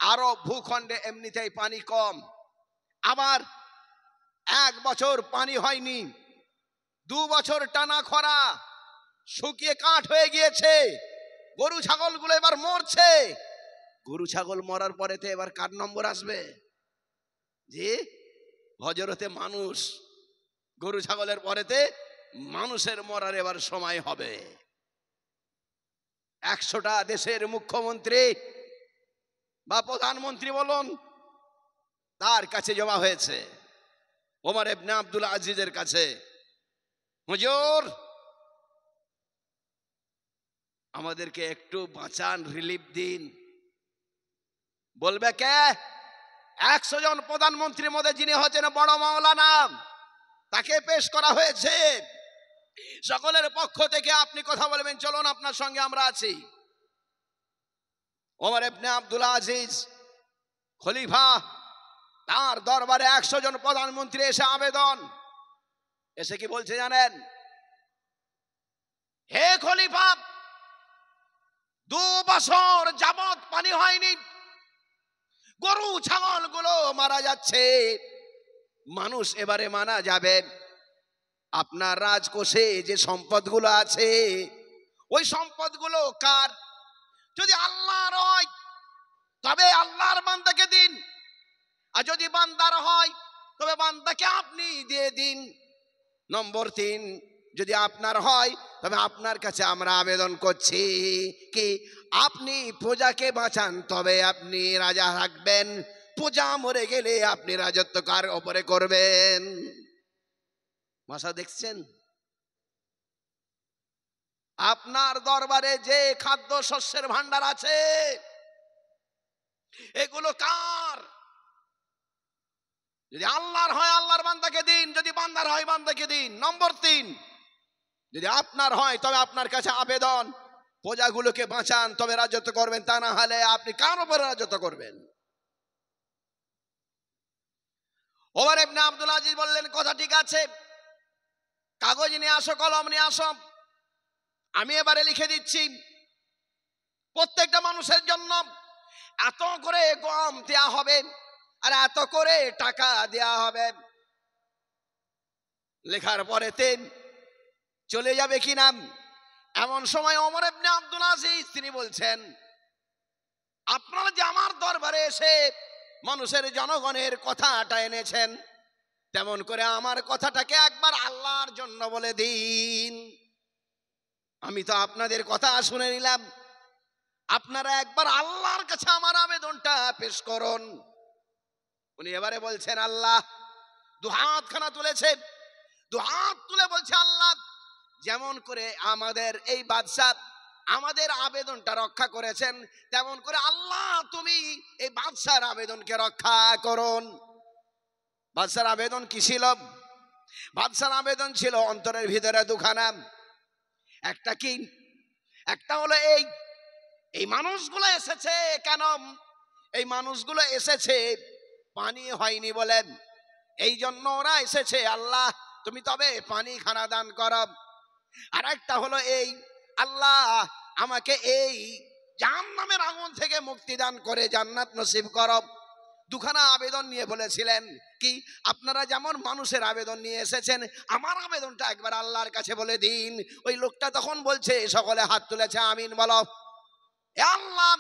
আরব ভূখণ্ডে এমনিতেই পানি কম, আবার 1 বছর পানি হয়নি, 2 বছর টানা খরা, শুকিয়ে কাঠ হয়ে গিয়েছে, গরু ছাগল গুলো এবার মরছে। গরু ছাগল মরার পরেতে এবার কার নম্বর আসবে? জি, হজরতে মানুষ। গরু ছাগলের পরেতে মানুষের মরার এবার সময় হবে। 100টা দেশের মুখ্যমন্ত্রী বা প্রধানমন্ত্রী বলুন, তার কাছে জমা হয়েছে, ওমর ইবনে আব্দুল আজিজের কাছে। হুজুর, আমাদেরকে একটু বাঁচান, রিলিফ দিন। বলবে কে? 100 জন প্রধানমন্ত্রীর মধ্যে যিনি হচ্ছেন বড় মাওলানা, তাকে পেশ করা হয়েছে। সকলের পক্ষ থেকে আপনি কথা বলবেন, চলুন আপনার সঙ্গে আমরা আছি। ওমর ইবনে আব্দুল আজিজ খলিফা, তার দরবারে 100 জন প্রধানমন্ত্রী এসে আবেদন, এসে কি বলছে জানেন? হে খলিফা, 2 বছর যাবত পানি হয়নি, গরু ছাগল গুলো মারা যাচ্ছে, মানুষ এবারে মারা যাবে। আপনার রাজকোষে যে সম্পদগুলো আছে, ওই সম্পদগুলো কার? যদি আল্লাহর হয় তবে আল্লাহর বান্দাকে দিন, আর যদি বান্দার হয় তবে বান্দাকে আপনি দিয়ে দিন। নম্বর 3, যদি আপনার হয় তবে আপনার কাছে আমরা আবেদন করছি কি আপনি প্রজাকে বাঁচান, তবে আপনি রাজা থাকবেন। প্রজা মরে গেলে আপনি রাজত্ব কার উপরে করবেন? ভাষা দেখছেন? আপনার দরবারে যে খাদ্য শস্যের ভান্ডার আছে, এগুলো কার? যদি আল্লাহর হয় আল্লাহর বান্দাকে দিন, যদি বান্দার হয় বান্দাকে দিন। নম্বর 3, যদি আপনার হয় তবে আপনার কাছে আবেদন, প্রজাগুলোকে বাঁচান, তবে রাজত্ব করবেন, তা না হলে আপনি কার উপরে রাজত্ব করবেন? ওমর ইবনে আব্দুল আজিজ বললেন, কথা ঠিক আছে, কাগজ নিয়ে আসো, কলম নিয়ে আসো, আমি এবারে লিখে দিচ্ছি, প্রত্যেকটা মানুষের জন্য এত করে গম দেয়া হবে আর এত করে টাকা দেয়া হবে। লেখার পরে চলে যাবে কিনা, এমন সময় ওমর ইবনে আব্দুল আজিজ তিনি বলছেন, আপনারা যে আমার দরবারে এসে মানুষের জনগণের কথাটা এনেছেন, তেমন করে আমার কথাটাকে একবার আল্লাহর জন্য বলে দিন। আমি তো আপনাদের কথা শুনে নিলাম, আপনারা একবার আল্লাহর কাছে আমার আবেদনটা পেশ করুন। উনি এবারে বলছেন, আল্লাহ, 2 হাতখানা তুলেছে, 2 হাত তুলে বলছে, আল্লাহ, যেমন করে আমাদের এই বাদশাহ আমাদের আবেদনটা রক্ষা করেছেন, তেমন করে আল্লাহ তুমি এই বাদশার আবেদনকে রক্ষা করুন। বাদশার আবেদন কি ছিল? বাদশার আবেদন ছিল অন্তরের ভিতরে 2খানা। একটা কি? একটা হলো এই মানুষগুলো এসেছে কেন? এই মানুষগুলো এসেছে পানি হয়নি বলেন, এই জন্য ওরা এসেছে, আল্লাহ তুমি তবে পানি খানা দান করো। আর একটা হলো আল্লাহ আমাকে এই জাহান্নামের আগুন থেকে মুক্তি দান করে জান্নাত নসিব করো। 2খানা আবেদন নিয়ে বলেছিলেন কি, আপনারা যেমন মানুষের আবেদন নিয়ে এসেছেন, আমার আবেদনটা একবার আল্লাহর কাছে বলে দিন। ওই লোকটা তখন বলছে, সকলে হাত তুলেছে, আমিন বলো। হে আল্লাহ,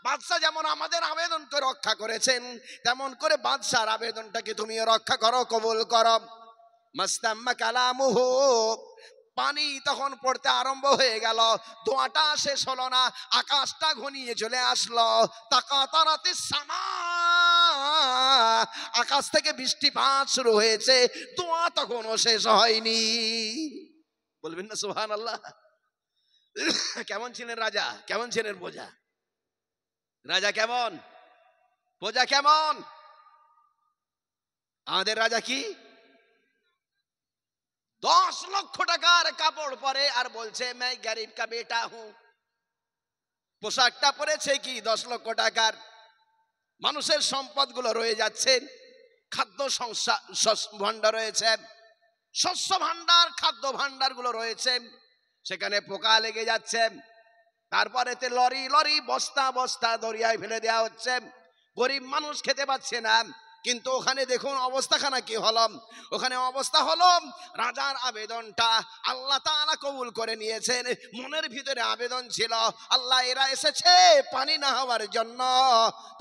বাদশা যেমন আমাদের আবেদনকে রক্ষা করেছেন, তেমন করে বাদশার আবেদনটাকে তুমি রক্ষা করো, কবুল করো। মাস্তাম্মা কালামুহু, পানি তখন পড়তে আরম্ভ হয়ে গেল, দোয়াটা শেষ হলো না, আকাশটা ঘনিয়ে চলে আসলো। তাকাতারাতিস সামা, আকাশ থেকে বৃষ্টিপাত শুরু হয়েছে, দোয়া তখনও শেষ হয়নি। বলবেন না সুবহানাল্লাহ? কেমন ছিলেন রাজা, কেমন ছিলেন প্রজা? রাজা কেমন, প্রজা কেমন? আমাদের রাজা কি 10 লক্ষ টাকার কাপড় পরে আর বলছে मैं गरीब का बेटा हूं। পোশাকটা পরেছে কি 10 লক্ষ টাকার। মানুষের সম্পদগুলো রয়ে যাচ্ছে, খাদ্য ভান্ডার রয়েছে, শস্য ভান্ডার, খাদ্য ভান্ডারগুলো রয়েছে, সেখানে পোকা লেগে যাচ্ছে। তারপরে লরি লরি বস্তা বস্তা দরিয়ায় ফেলে দেওয়া হচ্ছে, গরিব মানুষ খেতে পাচ্ছে না। কিন্তু ওখানে দেখুন অবস্থাখানা কি হলো। ওখানে অবস্থা হলো রাজার আবেদনটা আল্লাহ তাআলা কবুল করে নিয়েছেন। মনের ভিতরে আবেদন ছিল, আল্লাহ এরা এসেছে পানি না হওয়ার জন্য,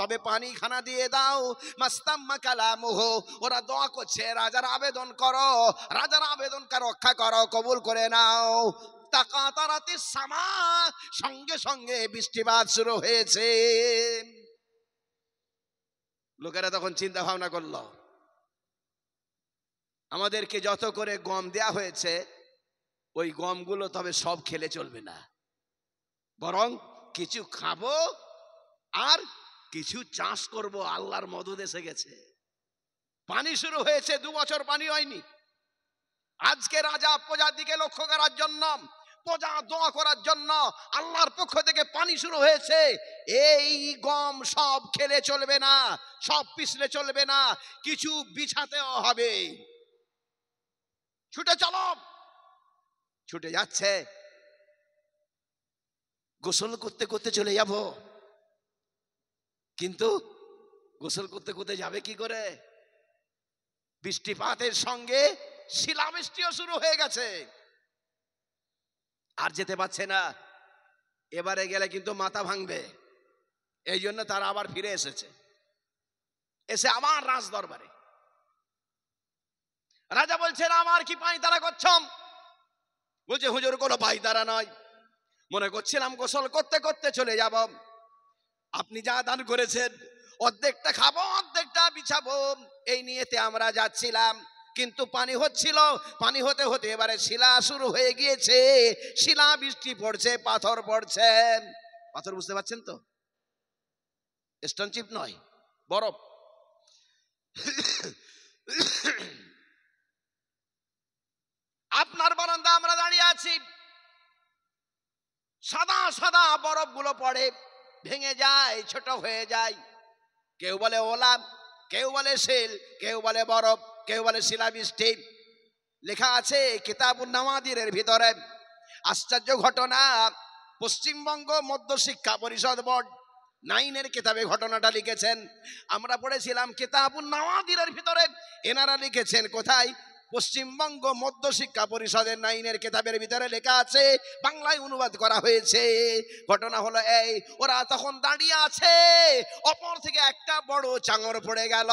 তবে পানি খানা দিয়ে দাও। মাস্তাম্মা কালামুহু, ওরা দোয়া করছে রাজার আবেদন করো, রাজার আবেদনকে রক্ষা করো, কবুল করে নাও। তাকাতারাতিস সামা, সঙ্গে সঙ্গে বৃষ্টিপাত শুরু হয়েছে। লোকেরা তখন চিন্তা ভাবনা করলো, আমাদেরকে যত করে গম দেয়া হয়েছে ওই গমগুলো তবে সব খেলে চলবে না, বরং কিছু খাবো আর কিছু চাষ করব। আল্লাহর মদদ এসে গেছে। পানি শুরু হয়েছে, 2 বছর পানি হয়নি। আজকে রাজা প্রজার দিকে লক্ষ্য করার জন্য, প্রজা দোয়া করার জন্য আল্লাহর পক্ষ থেকে পানি শুরু হয়েছে। এই গম সব খেলে চলবে না, সব পিছলে চলবে না, কিছু বিছাতেও হবে। ছুটে চলো। ছুটে যাচ্ছে, গোসল করতে করতে চলে যাব। কিন্তু গোসল করতে করতে যাবে কি করে? বৃষ্টিপাতের সঙ্গে শিলাবৃষ্টিও শুরু হয়ে গেছে, আর যেতে পারছে না। এবারে গেলে কিন্তু মাথা ভাঙবে। এই জন্য তারা আবার ফিরে এসেছে, এসে আমার রাজ দরবারে। রাজা বলছেন, আমার কি পায়তারা করছম? বলছে, হুজুর কোনো পায়তারা নয়, মনে করছিলাম গোসল করতে করতে চলে যাব। আপনি যা দান করেছেন অর্ধেকটা খাবো অর্ধেকটা বিছাবো, এই নিয়েতে আমরা যাচ্ছিলাম। কিন্তু পানি হচ্ছিল, পানি হতে হতে এবারে শিলা শুরু হয়ে গিয়েছে। শিলা বৃষ্টি পড়ছে, পাথর পড়ছে। পাথর বুঝতে পারছেন তো? স্টোন চিপ নয়, বরফ। আপনার বারান্দা আমরা দাঁড়িয়ে আছি, সাদা সাদা বরফ গুলো পড়ে, ভেঙে যায়, ছোট হয়ে যায়। কেউ বলে ওলা, কেউ বলে শিল, কেউ বলে বরফ, কেউ বলে শিলাবৃষ্টি। লেখা আছে কিতাবুন নাওয়াদিরের ভিতরে। আশ্চর্য ঘটনা, পশ্চিমবঙ্গ মধ্য শিক্ষা পরিষদ বোর্ড 9 কিতাবে ঘটনাটা লিখেছেন। আমরা পড়েছিলাম কিতাবুন নাওয়াদিরের ভিতরে, এনারা লিখেছেন কোথায়? পশ্চিমবঙ্গ মধ্য শিক্ষা পরিষদের 9 কিতাবের ভিতরে লেখা আছে, বাংলায় অনুবাদ করা হয়েছে। ঘটনা হলো এই, ওরা তখন দাঁড়িয়ে আছে, অপর থেকে একটা বড় চাঙর পড়ে গেল।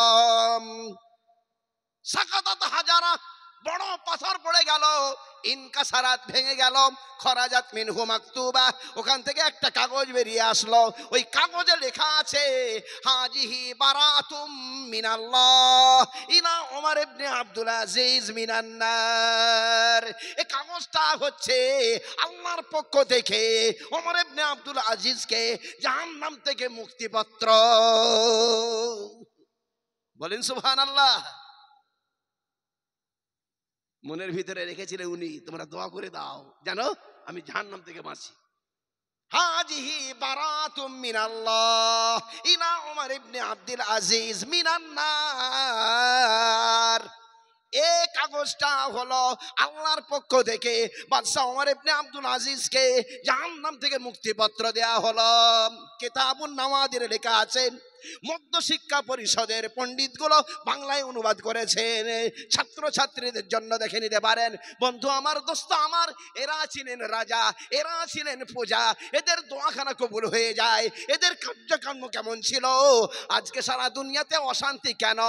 সাকাতাত হাজারা, বড় পাথর পড়ে গেল। ইনকাসারাত, ভেঙে গেল। খরাজাত মিনহু মাকতুবা, ওখান থেকে একটা কাগজ বেরিয়ে আসলো। ওই কাগজে লেখা আছে, হাজিহি বারাতুম মিনাল্লাহ ইলা ওমর ইবনে আব্দুল আজিজ মিনান নার। এই কাগজটা হচ্ছে আল্লাহর পক্ষ থেকে ওমর ইবনে আব্দুল আজিজকে জাহান্নাম থেকে মুক্তিপত্র। বলেন সুবহানাল্লাহ। মনের ভিতরে রেখেছিলেন উনি, তোমরা দোয়া করে দাও জানো আমি জাহান্নাম থেকে বাঁচি। হাজিহি বারাতুম মিনাল্লাহ ইলা ওমর ইবনে আব্দুল আজিজ মিনান নার। এই কাগজটা হলো আল্লাহর পক্ষ থেকে বাদশা ওমর ইবনে আব্দুল আজিজকে জাহান্নাম থেকে মুক্তিপত্র দেয়া হলো। কিতাবুন নাওয়াদিরে লেখা আছে। মধ্য শিক্ষা পরিষদের পণ্ডিতগুলো বাংলায় অনুবাদ করেছেন, ছাত্রছাত্রীদের জন্য দেখে নিতে পারেন। বন্ধু আমার, দোস্ত আমার, এরা ছিলেন রাজা, এরা ছিলেন প্রজা, এদের দোয়াখানা কবুল হয়ে যায়। এদের কার্যক্রম কেমন ছিল? আজকে সারা দুনিয়াতে অশান্তি কেন?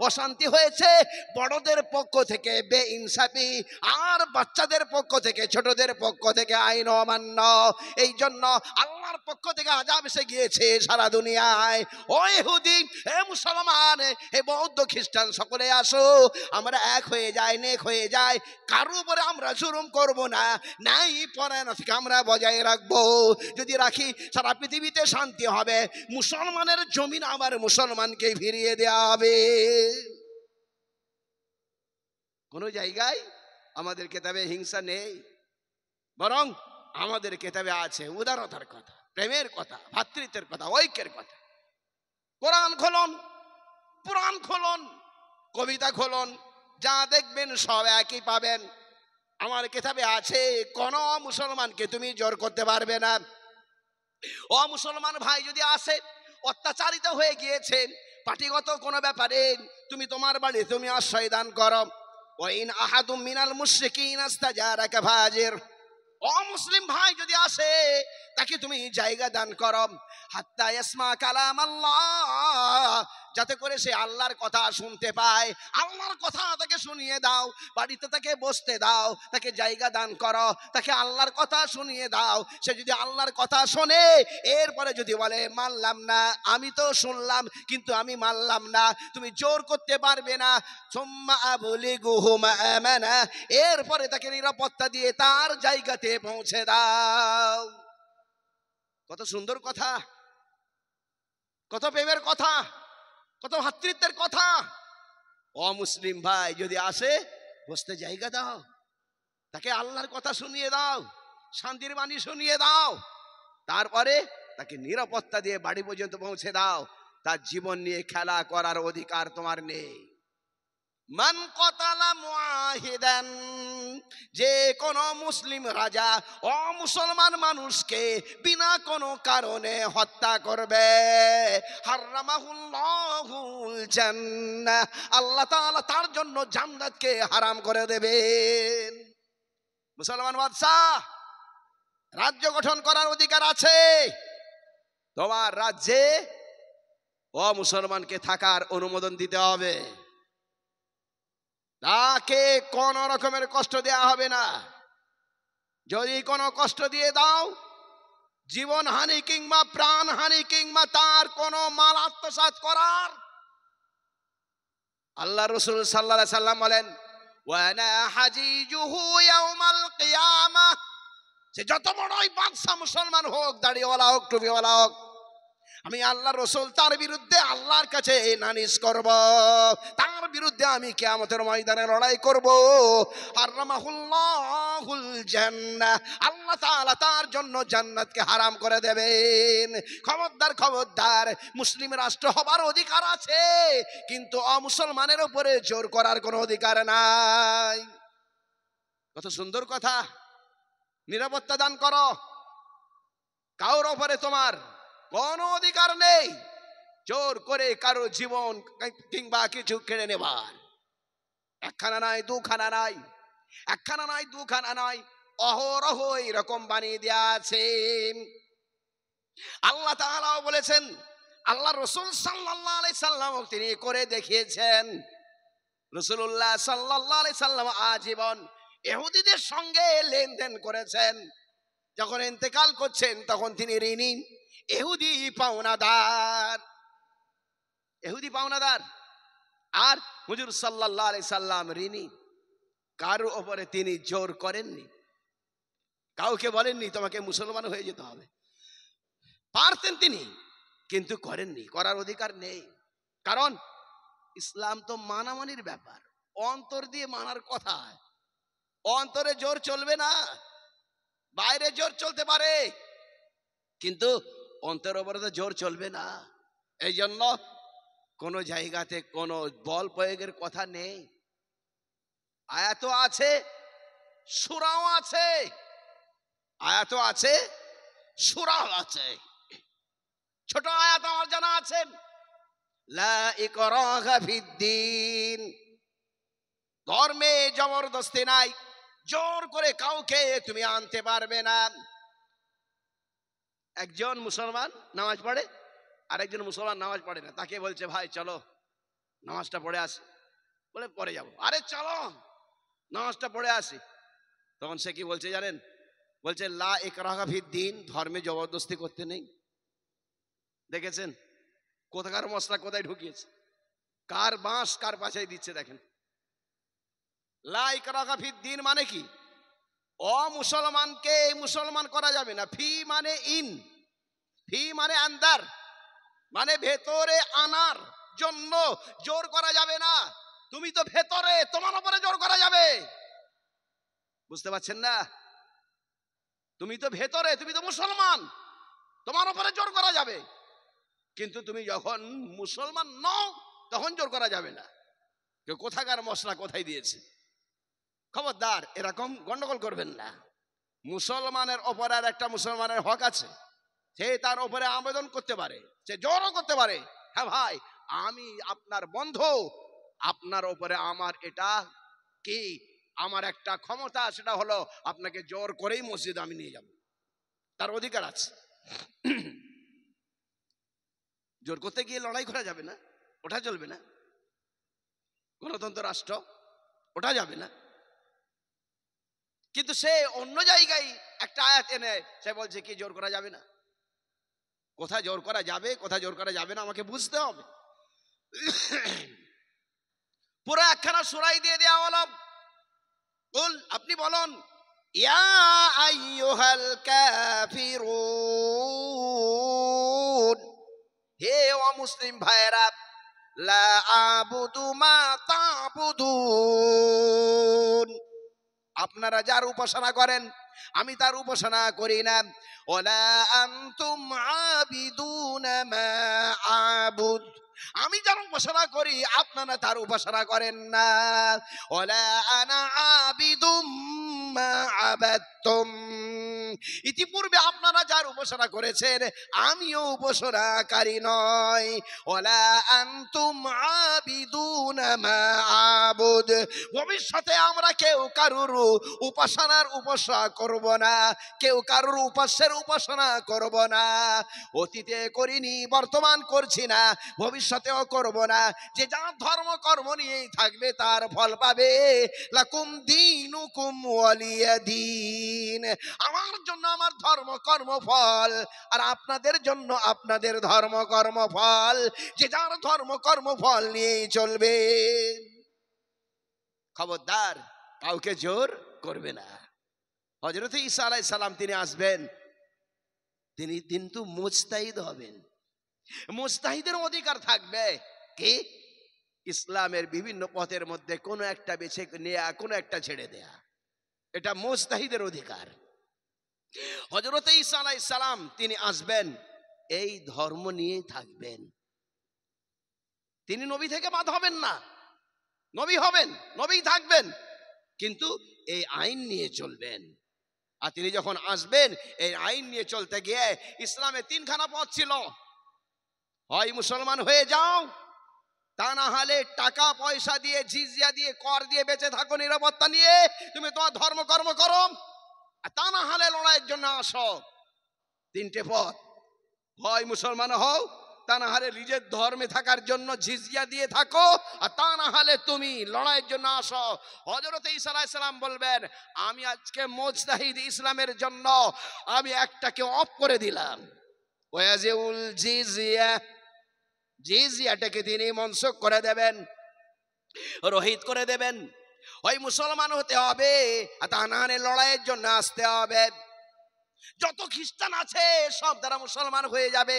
অশান্তি হয়েছে বড়দের পক্ষ থেকে বেইনসাফি, আর বাচ্চাদের পক্ষ থেকে, ছোটদের পক্ষ থেকে আইন অমান্য। এই জন্য আল্লাহর পক্ষ থেকে আযাব এসে গিয়েছে সারা দুনিয়ায়। ও ইহুদি, হে মুসলমান, হে বৌদ্ধ খ্রিস্টান, সকলে আসো, আমরা এক হয়ে যাই, নেক হয়ে যাই। কারো উপরে আমরা জুলুম করব না, নাই পরায়ণতাকে আমরা বজায় রাখবো। যদি রাখি সারা পৃথিবীতে শান্তি হবে। মুসলমানের জমিন আবার মুসলমানকে ফিরিয়ে দেওয়া হবে। কোন জায়গায় আমাদের কিতাবে হিংসা নেই, বরং আমাদের কিতাবে আছে উদারতার কথা, প্রেমের কথা, ভ্রাতৃত্বের কথা, ঐক্যের কথা। কোরআন খোলন, পুরাণ খোলন, কবিতা খোলন, যা দেখবেন সব একই পাবেন। আমার কিতাবে আছে, কোন মুসলমানকে তুমি জোর করতে পারবে না। ও মুসলমান ভাই যদি আসে, অত্যাচারিত হয়ে গিয়েছে, পার্টিগত কোনো ব্যাপারে তুমি তোমার বাড়ি তুমি আশ্রয় দান করো। ওয়াইন আহাদুম মিনাল মুশরিকিন আস্তাজারাকা ফাজির, অমুসলিম ভাই যদি আসে তাকে তুমি জায়গা দান করো, হাত্তা ইয়াসমা কালাম আল্লাহ, যাতে করে সে আল্লাহর কথা শুনতে পায়। আল্লাহর কথা তাকে শুনিয়ে দাও, বাড়িতে তাকে বসতে দাও, তাকে জায়গা দান করো, তাকে আল্লাহর কথা শুনিয়ে দাও। সে যদি আল্লাহর কথা শোনে, এরপরে যদি বলে মানলাম না, আমি তো শুনলাম কিন্তু আমি মানলাম না, তুমি জোর করতে পারবে না। সুম্মা আবলিগুহু মা'মানা, এরপরে তাকে নিরাপত্তা দিয়ে তার জায়গাতে পৌঁছে দাও। কত সুন্দর কথা, কত প্রেমের কথা, কত ভ্রাতৃত্বের কথা। অমুসলিম ভাই যদি আসে, বসতে জায়গা দাও, তাকে আল্লাহর কথা শুনিয়ে দাও, শান্তির বাণী শুনিয়ে দাও, তারপরে তাকে নিরাপত্তা দিয়ে বাড়ি পর্যন্ত পৌঁছে দাও। তার জীবন নিয়ে খেলা করার অধিকার তোমার নেই। মান কতালা মুআহিদান, যে কোন মুসলিম রাজা অমুসলমান মানুষকে বিনা কোনো কারণে হত্যা করবে, হারামাহুল্লাহুল জান্নাহ, আল্লাহ তাআলা তার জন্য জান্নাতকে হারাম করে দেবেন। মুসলমান বাদশা, রাজ্য গঠন করার অধিকার আছে, তোমার রাজ্যে অমুসলমানকে থাকার অনুমোদন দিতে হবে, তাকে কোন রকমের কষ্ট দেয়া হবে না। যদি কোনো কষ্ট দিয়ে দাও, জীবন হানি কিংবা প্রাণ হানি কিংবা তার কোনো মাল আত্মসাৎ করার, আল্লাহ রাসূল সাল্লাল্লাহু আলাইহি সাল্লাম বলেন ওয়ানা হাজিজুহু ইয়াউমাল কিয়ামাহ, সে যত বড়ই বাদশা মুসলমান হোক, দাড়িওয়ালা হোক, টুপিওয়ালা হোক, আমি আল্লাহ রাসূল তার বিরুদ্ধে আল্লাহর কাছে নালিশ করব, তার বিরুদ্ধে আমি কিয়ামতের ময়দানে লড়াই করব। হারামাহুল্লাহুল জান্নাহ, আল্লাহ তাআলা তার জন্য জান্নাতকে হারাম করে দেবেন। খবরদার, খবরদার, মুসলিম রাষ্ট্র হবার অধিকার আছে, কিন্তু অমুসলমানের উপরে জোর করার কোনো অধিকার নাই। কত সুন্দর কথা। নিরাপত্তা দান করো, কারোর উপরে তোমার কোনো অধিকার নেই জোর করে কারো জীবন কিংবা কিছু কেড়ে নেবার। একখানা নাই, দুখানা নাই, একখানা নাই, দুখানা নাই, অহরহ এরকম বানিয়ে দেয়া আছে। আল্লাহ তাআলাও বলেছেন, আল্লাহ রাসূল সাল্লাল্লাহু আলাইহি সাল্লাম তিনি করে দেখিয়েছেন। রাসূলুল্লাহ সাল্লাল্লাহু আলাইহি সাল্লাম আজীবন ইহুদিদের সঙ্গে লেনদেন করেছেন। যখন ইন্তেকাল করছেন তখন তিনি ঋণী, ইহুদি পাওনাদার, ইহুদি পাওনাদার, আর হুজুর সাল্লাল্লাহু আলাইহি সাল্লাম ঋণী। কারো উপরে তিনি জোর করেননি, কাউকে বলেননি তোমাকে মুসলমান হয়ে যেতে হবে। পারতেন তিনি, কিন্তু করেননি, করার অধিকার নেই। কারণ ইসলাম তো মানামানির ব্যাপার, অন্তর দিয়ে মানার কথা। অন্তরে জোর চলবে না, বাইরে জোর চলতে পারে কিন্তু অন্তরের উপরে তো জোর চলবে না। এই জন্য কোনো জায়গাতে কোনো বল প্রয়োগের কথা নেই। আয়াত আছে, সূরাও আছে, আয়াত আছে, সূরাও আছে। ছোট আয়াত আমার জানা আছে, লা ইকরাহা ফিদ্দিন, ধর্মে জবরদস্তি নাই, জোর করে কাউকে তুমি আনতে পারবে না। একজন মুসলমান নামাজ পড়ে, আর একজন মুসলমান নামাজ পড়ে না, তাকে বলছে ভাই চলো নামাজটা পড়ে আসি, বলে পরে যাবো। আরে চলো নামাজটা পড়ে আসি। তখন সে কি বলছে জানেন? বলছে লা ইকরাহা ফিদ্দিন, ধর্মে জবরদস্তি করতে নেই। দেখেছেন কোথাকার মশলা কোথায় ঢুকিয়েছে, কার বাঁশ কার পাছায় দিচ্ছে। দেখেন লা ইকরাহা ফিদ্দিন মানে কি? অমুসলমানকে মুসলমান করা যাবে না। ফি মানে ইন, ফি মানে আন্দার, মানে ভেতরে আনার জন্য জোর করা যাবে না। তুমি তো ভেতরে, তোমার উপরে জোর করা যাবে। বুঝতে পারছেন না? তুমি তো ভেতরে, তুমি তো মুসলমান, তোমার উপরে জোর করা যাবে, কিন্তু তুমি যখন মুসলমান নও তখন জোর করা যাবে না। কেউ কোথাকার মশলা কোথায় দিয়েছে, খবরদার এরকম গন্ডগোল করবেন না। মুসলমানের ওপর আর একটা মুসলমানের হক আছে, সে তার ওপরে আবেদন করতে পারে, সে জোরও করতে পারে, হ্যাঁ ভাই আমি আপনার বন্ধু, আপনার উপরে আমার এটা কি, আমার একটা ক্ষমতা, সেটা হলো আপনাকে জোর করেই মসজিদে আমি নিয়ে যাব, তার অধিকার আছে। জোর করতে গিয়ে লড়াই করা যাবে না, ওটা চলবে না, গণতন্ত্র রাষ্ট্র, ওটা যাবে না। কিন্তু সে অন্য জায়গায় একটা আয়াত এনে সে বলছে কি জোর করা যাবে না। কোথায় জোর করা যাবে, কোথায় জোর করা যাবে না আমাকে বুঝতে হবে। পুরো একখানা সূরাই দিয়ে দেওয়া হলো। কুল, আপনি বলুন, ইয়া আইয়ুহাল কাফিরুন, হে অমুসলিম ভাইরা, লা আবুদু মা তা'বুদুন, আপনারা যার উপাসনা করেন আমি তার উপাসনা করি না। ওয়ালা আনতুম আবিদুনা মা আবুদ, আমি যার উপাসনা করি আপনারা তার উপাসনা করেন না। ওয়ালা আনা আবিদুম মা আবাদতুম, ইতিপূর্বে আপনারা যার উপাসনা করেছেন আমিও উপাসনাকারী নয়। ওয়ালা আনতুম আবিদুনা মা আবুদ, ভবিষ্যতে আমরা কেউ কারুর উপাসনার উপাসনা করব না, কেউ কারুর উপাস্যের উপাসনা করব না। অতীতে করিনি, বর্তমান করছি না, ভবিষ্যতেও করব না। যে যার ধর্ম কর্ম নিয়েই থাকবে তার ফল পাবে। লাকুম দীনুকুম ওয়ালিয়া দীন, আমার জন্য আমার ধর্ম কর্ম ফল, আর আপনাদের জন্য আপনাদের ধর্ম কর্ম ফল। যে যার ধর্ম কর্ম ফল নিয়েই চলবে। খবরদার কাউকে জোর করবে না। হযরত ঈসা আলাইহিস সালাম তিনি আসবেন, তিনি কিন্তু মুজতাহিদ হবেন। মুজতাহিদের অধিকার থাকবে কি, ইসলামের বিভিন্ন পথের মধ্যে কোনো একটা বেছে নেয়া, কোনো একটা ছেড়ে দেয়া, এটা মুজতাহিদের অধিকার। হযরত ঈসা আলাইহিস সালাম তিনি আসবেন, এই ধর্ম নিয়েই থাকবেন। তিনি নবী থেকে বাদ হবেন না, নবী হবেন, নবী থাকবেন, কিন্তু এই আইন নিয়ে চলবেন। আর তিনি যখন আসবেন এই আইন নিয়ে চলতে গিয়ে ইসলামে তিনখানা পথ ছিল। হয় মুসলমান হয়ে যাও, তা না হলে টাকা পয়সা দিয়ে, জিজিয়া দিয়ে, কর দিয়ে বেঁচে থাকো নিরাপত্তা নিয়ে, তুমি তোমার ধর্ম কর্ম করো, আর তা না হলে লড়াইয়ের জন্য আসো। তিনটে পথ, হয় মুসলমান হও, তা না হলে নিজের ধর্মে থাকার জন্য জিজিয়া দিয়ে থাকো, আর তা না হলে তুমি লড়াইয়ের জন্য আসো। হযরত ঈসা আলাইহিস সালাম বলবেন, আমি আজকে মুজতাহিদ ইসলামের জন্য আমি একটাকে অফ করে দিলাম। ওয়াজিউল জিজিয়া, জিজিয়াটাকে তিনি মনসুখ করে দেবেন, রহিত করে দেবেন। ওই মুসলমান হতে হবে, আর তা না হলে লড়াইয়ের জন্য আসতে হবে। যত খ্রিস্টান আছে সব তারা মুসলমান হয়ে যাবে।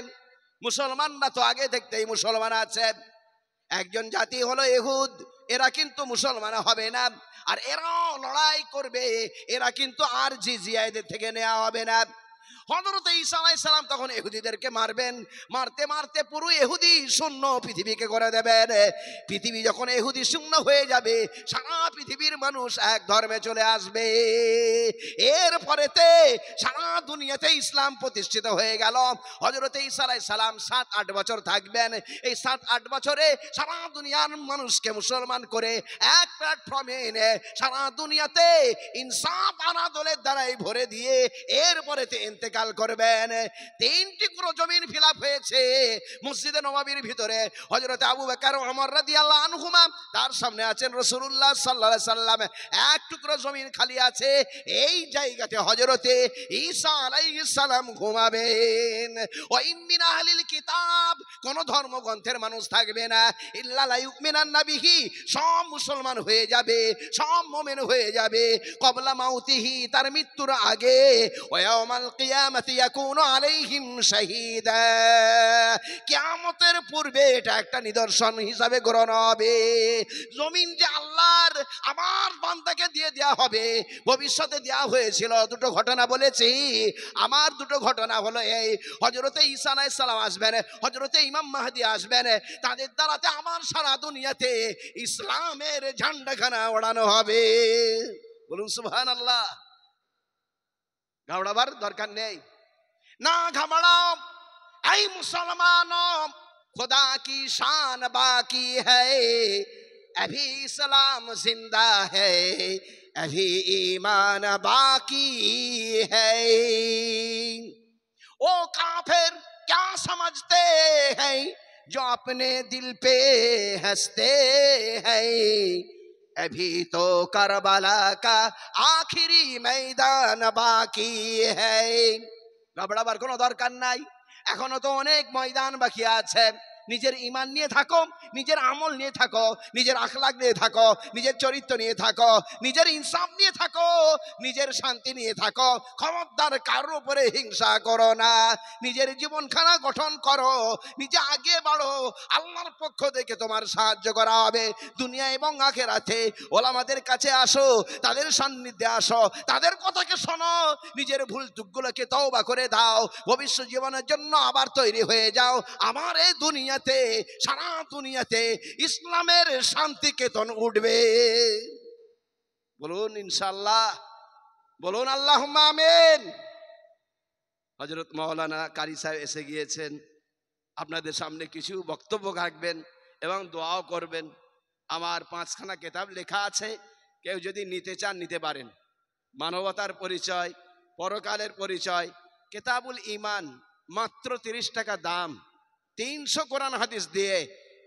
মুসলমানরা তো আগে থেকেই মুসলমান আছে। একজন জাতি হলো ইহুদ, এরা কিন্তু মুসলমান হবে না, আর এরাও লড়াই করবে, এরা কিন্তু আর জিজিয়া এদের থেকে নেওয়া হবে না। হযরত ঈসা আলাইহিস সালাম তখন ইহুদিদেরকে মারবেন, মারতে মারতে পুরো ইহুদি শূন্য পৃথিবীকে করে দেবেন। পৃথিবী যখন ইহুদি শূন্য হয়ে যাবে, সারা পৃথিবীর মানুষ এক ধর্মে চলে আসবে। এরপরেতে সারা দুনিয়াতে ইসলাম প্রতিষ্ঠিত হয়ে গেল। হযরত ঈসা আলাইহিস সালাম 7-8 বছর থাকবেন। এই 7-8 বছরে সারা দুনিয়ার মানুষকে মুসলমান করে এক প্ল্যাটফর্মে এনে সারা দুনিয়াতে ইনসাফ আনাদলের দ্বারাই ভরে দিয়ে এরপরেতে ইন্তেকাল করবেন। 3 টুকরো জমিন ফিলাপ হয়েছে মসজিদে নববীর ভিতরে। হযরত আবু বকর ওমর রাদিয়াল্লাহু আনহুমা, তার সামনে আছেন রাসূলুল্লাহ সাল্লাল্লাহু আলাইহি সাল্লাম। এক টুকরো জমিন খালি আছে, এই জায়গাতে হযরতে ঈসা আলাইহিস সালাম ঘুমাবেন। ওয়া মিন আহলিল কিতাব, কোন ধর্মগ্রন্থের মানুষ থাকবে না, ইল্লা লা ইউমিনান্না বিহি, সব মুসলমান হয়ে যাবে, সব মুমিন হয়ে যাবে। ক্বাবলা মাউতিহি, তার মৃত্যুর আগে। ওয়া ইয়াউমাল কিয়ামাতি ইয়াকুনু আলাইহিম শাহীদা, কিয়ামতের পূর্বে এটা একটা নিদর্শন হিসাবে গ্রহণ হবে। জমিন যে আল্লাহর, আমার বান্দাকে দিয়ে দেয়া হবে, ভবিষ্যতে দেয়া হয়েছিল। দুটো ঘটনা বলেছি, আমার দুটো ঘটনা হলো এই, হযরতে ঈসা আলাইহিস সালাম আসবেন, হযরতে ইমাম মাহদী আসবেন, তাদের দ্বারাতে আমার সারা দুনিয়াতে ইসলামের ঝান্ডাখানা ওড়ানো হবে। বলুন সুবহানাল্লাহ। ঘাবড়াবার দরকার নেই, না ঘাবড়াও। এই মুসলমান, खुदा की शान बाकी है, अभी इस्लाम जिंदा है, अभी ईमान बाकी है। ओ काफिर क्या समझते हैं जो अपने दिल पे हंसते हैं, अभी तो करबला का आखिरी मैदान बाकी है। ঘাবড়াবার কোনো দরকার নাই, এখনো তো অনেক ময়দান বাকি আছে। নিজের ঈমান নিয়ে থাকো, নিজের আমল নিয়ে থাকো, নিজের আখলাক নিয়ে থাকো, নিজের চরিত্র নিয়ে থাকো, নিজের ইনসাফ নিয়ে থাকো, নিজের শান্তি নিয়ে থাকো। খবরদার কারোর উপরে হিংসা করো না। নিজের জীবনখানা গঠন করো, নিজে আগে বাড়ো, আল্লাহর পক্ষ থেকে তোমার সাহায্য করা হবে দুনিয়া এবং আখিরাতে। ওলামাদের কাছে আসো, তাদের সান্নিধ্যে আসো, তাদের কথাকে শোনো, নিজের ভুল চুকগুলোকে তওবা করে দাও, ভবিষ্যৎ জীবনের জন্য আবার তৈরি হয়ে যাও। আমার এই দুনিয়াতে, সারা দুনিয়াতে ইসলামের শান্তি কেতন উঠবে। বলুন ইনশাআল্লাহ, বলুন আল্লাহুম্মা আমিন। হযরত মাওলানা কারি সাহেব এসে গিয়েছেন, আপনাদের সামনে কিছু বক্তব্য রাখবেন এবং দোয়াও করবেন। আমার 5খানা কিতাব লেখা আছে, কেউ যদি নিতে চান নিতে পারেন। মানবতার পরিচয়, পরকালের পরিচয়, কিতাবুল ঈমান, মাত্র 30 টাকা দাম। 300 কোরআন হাদিস দিয়ে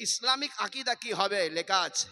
ইসলামিক আকীদা কি হবে লেখা আছে।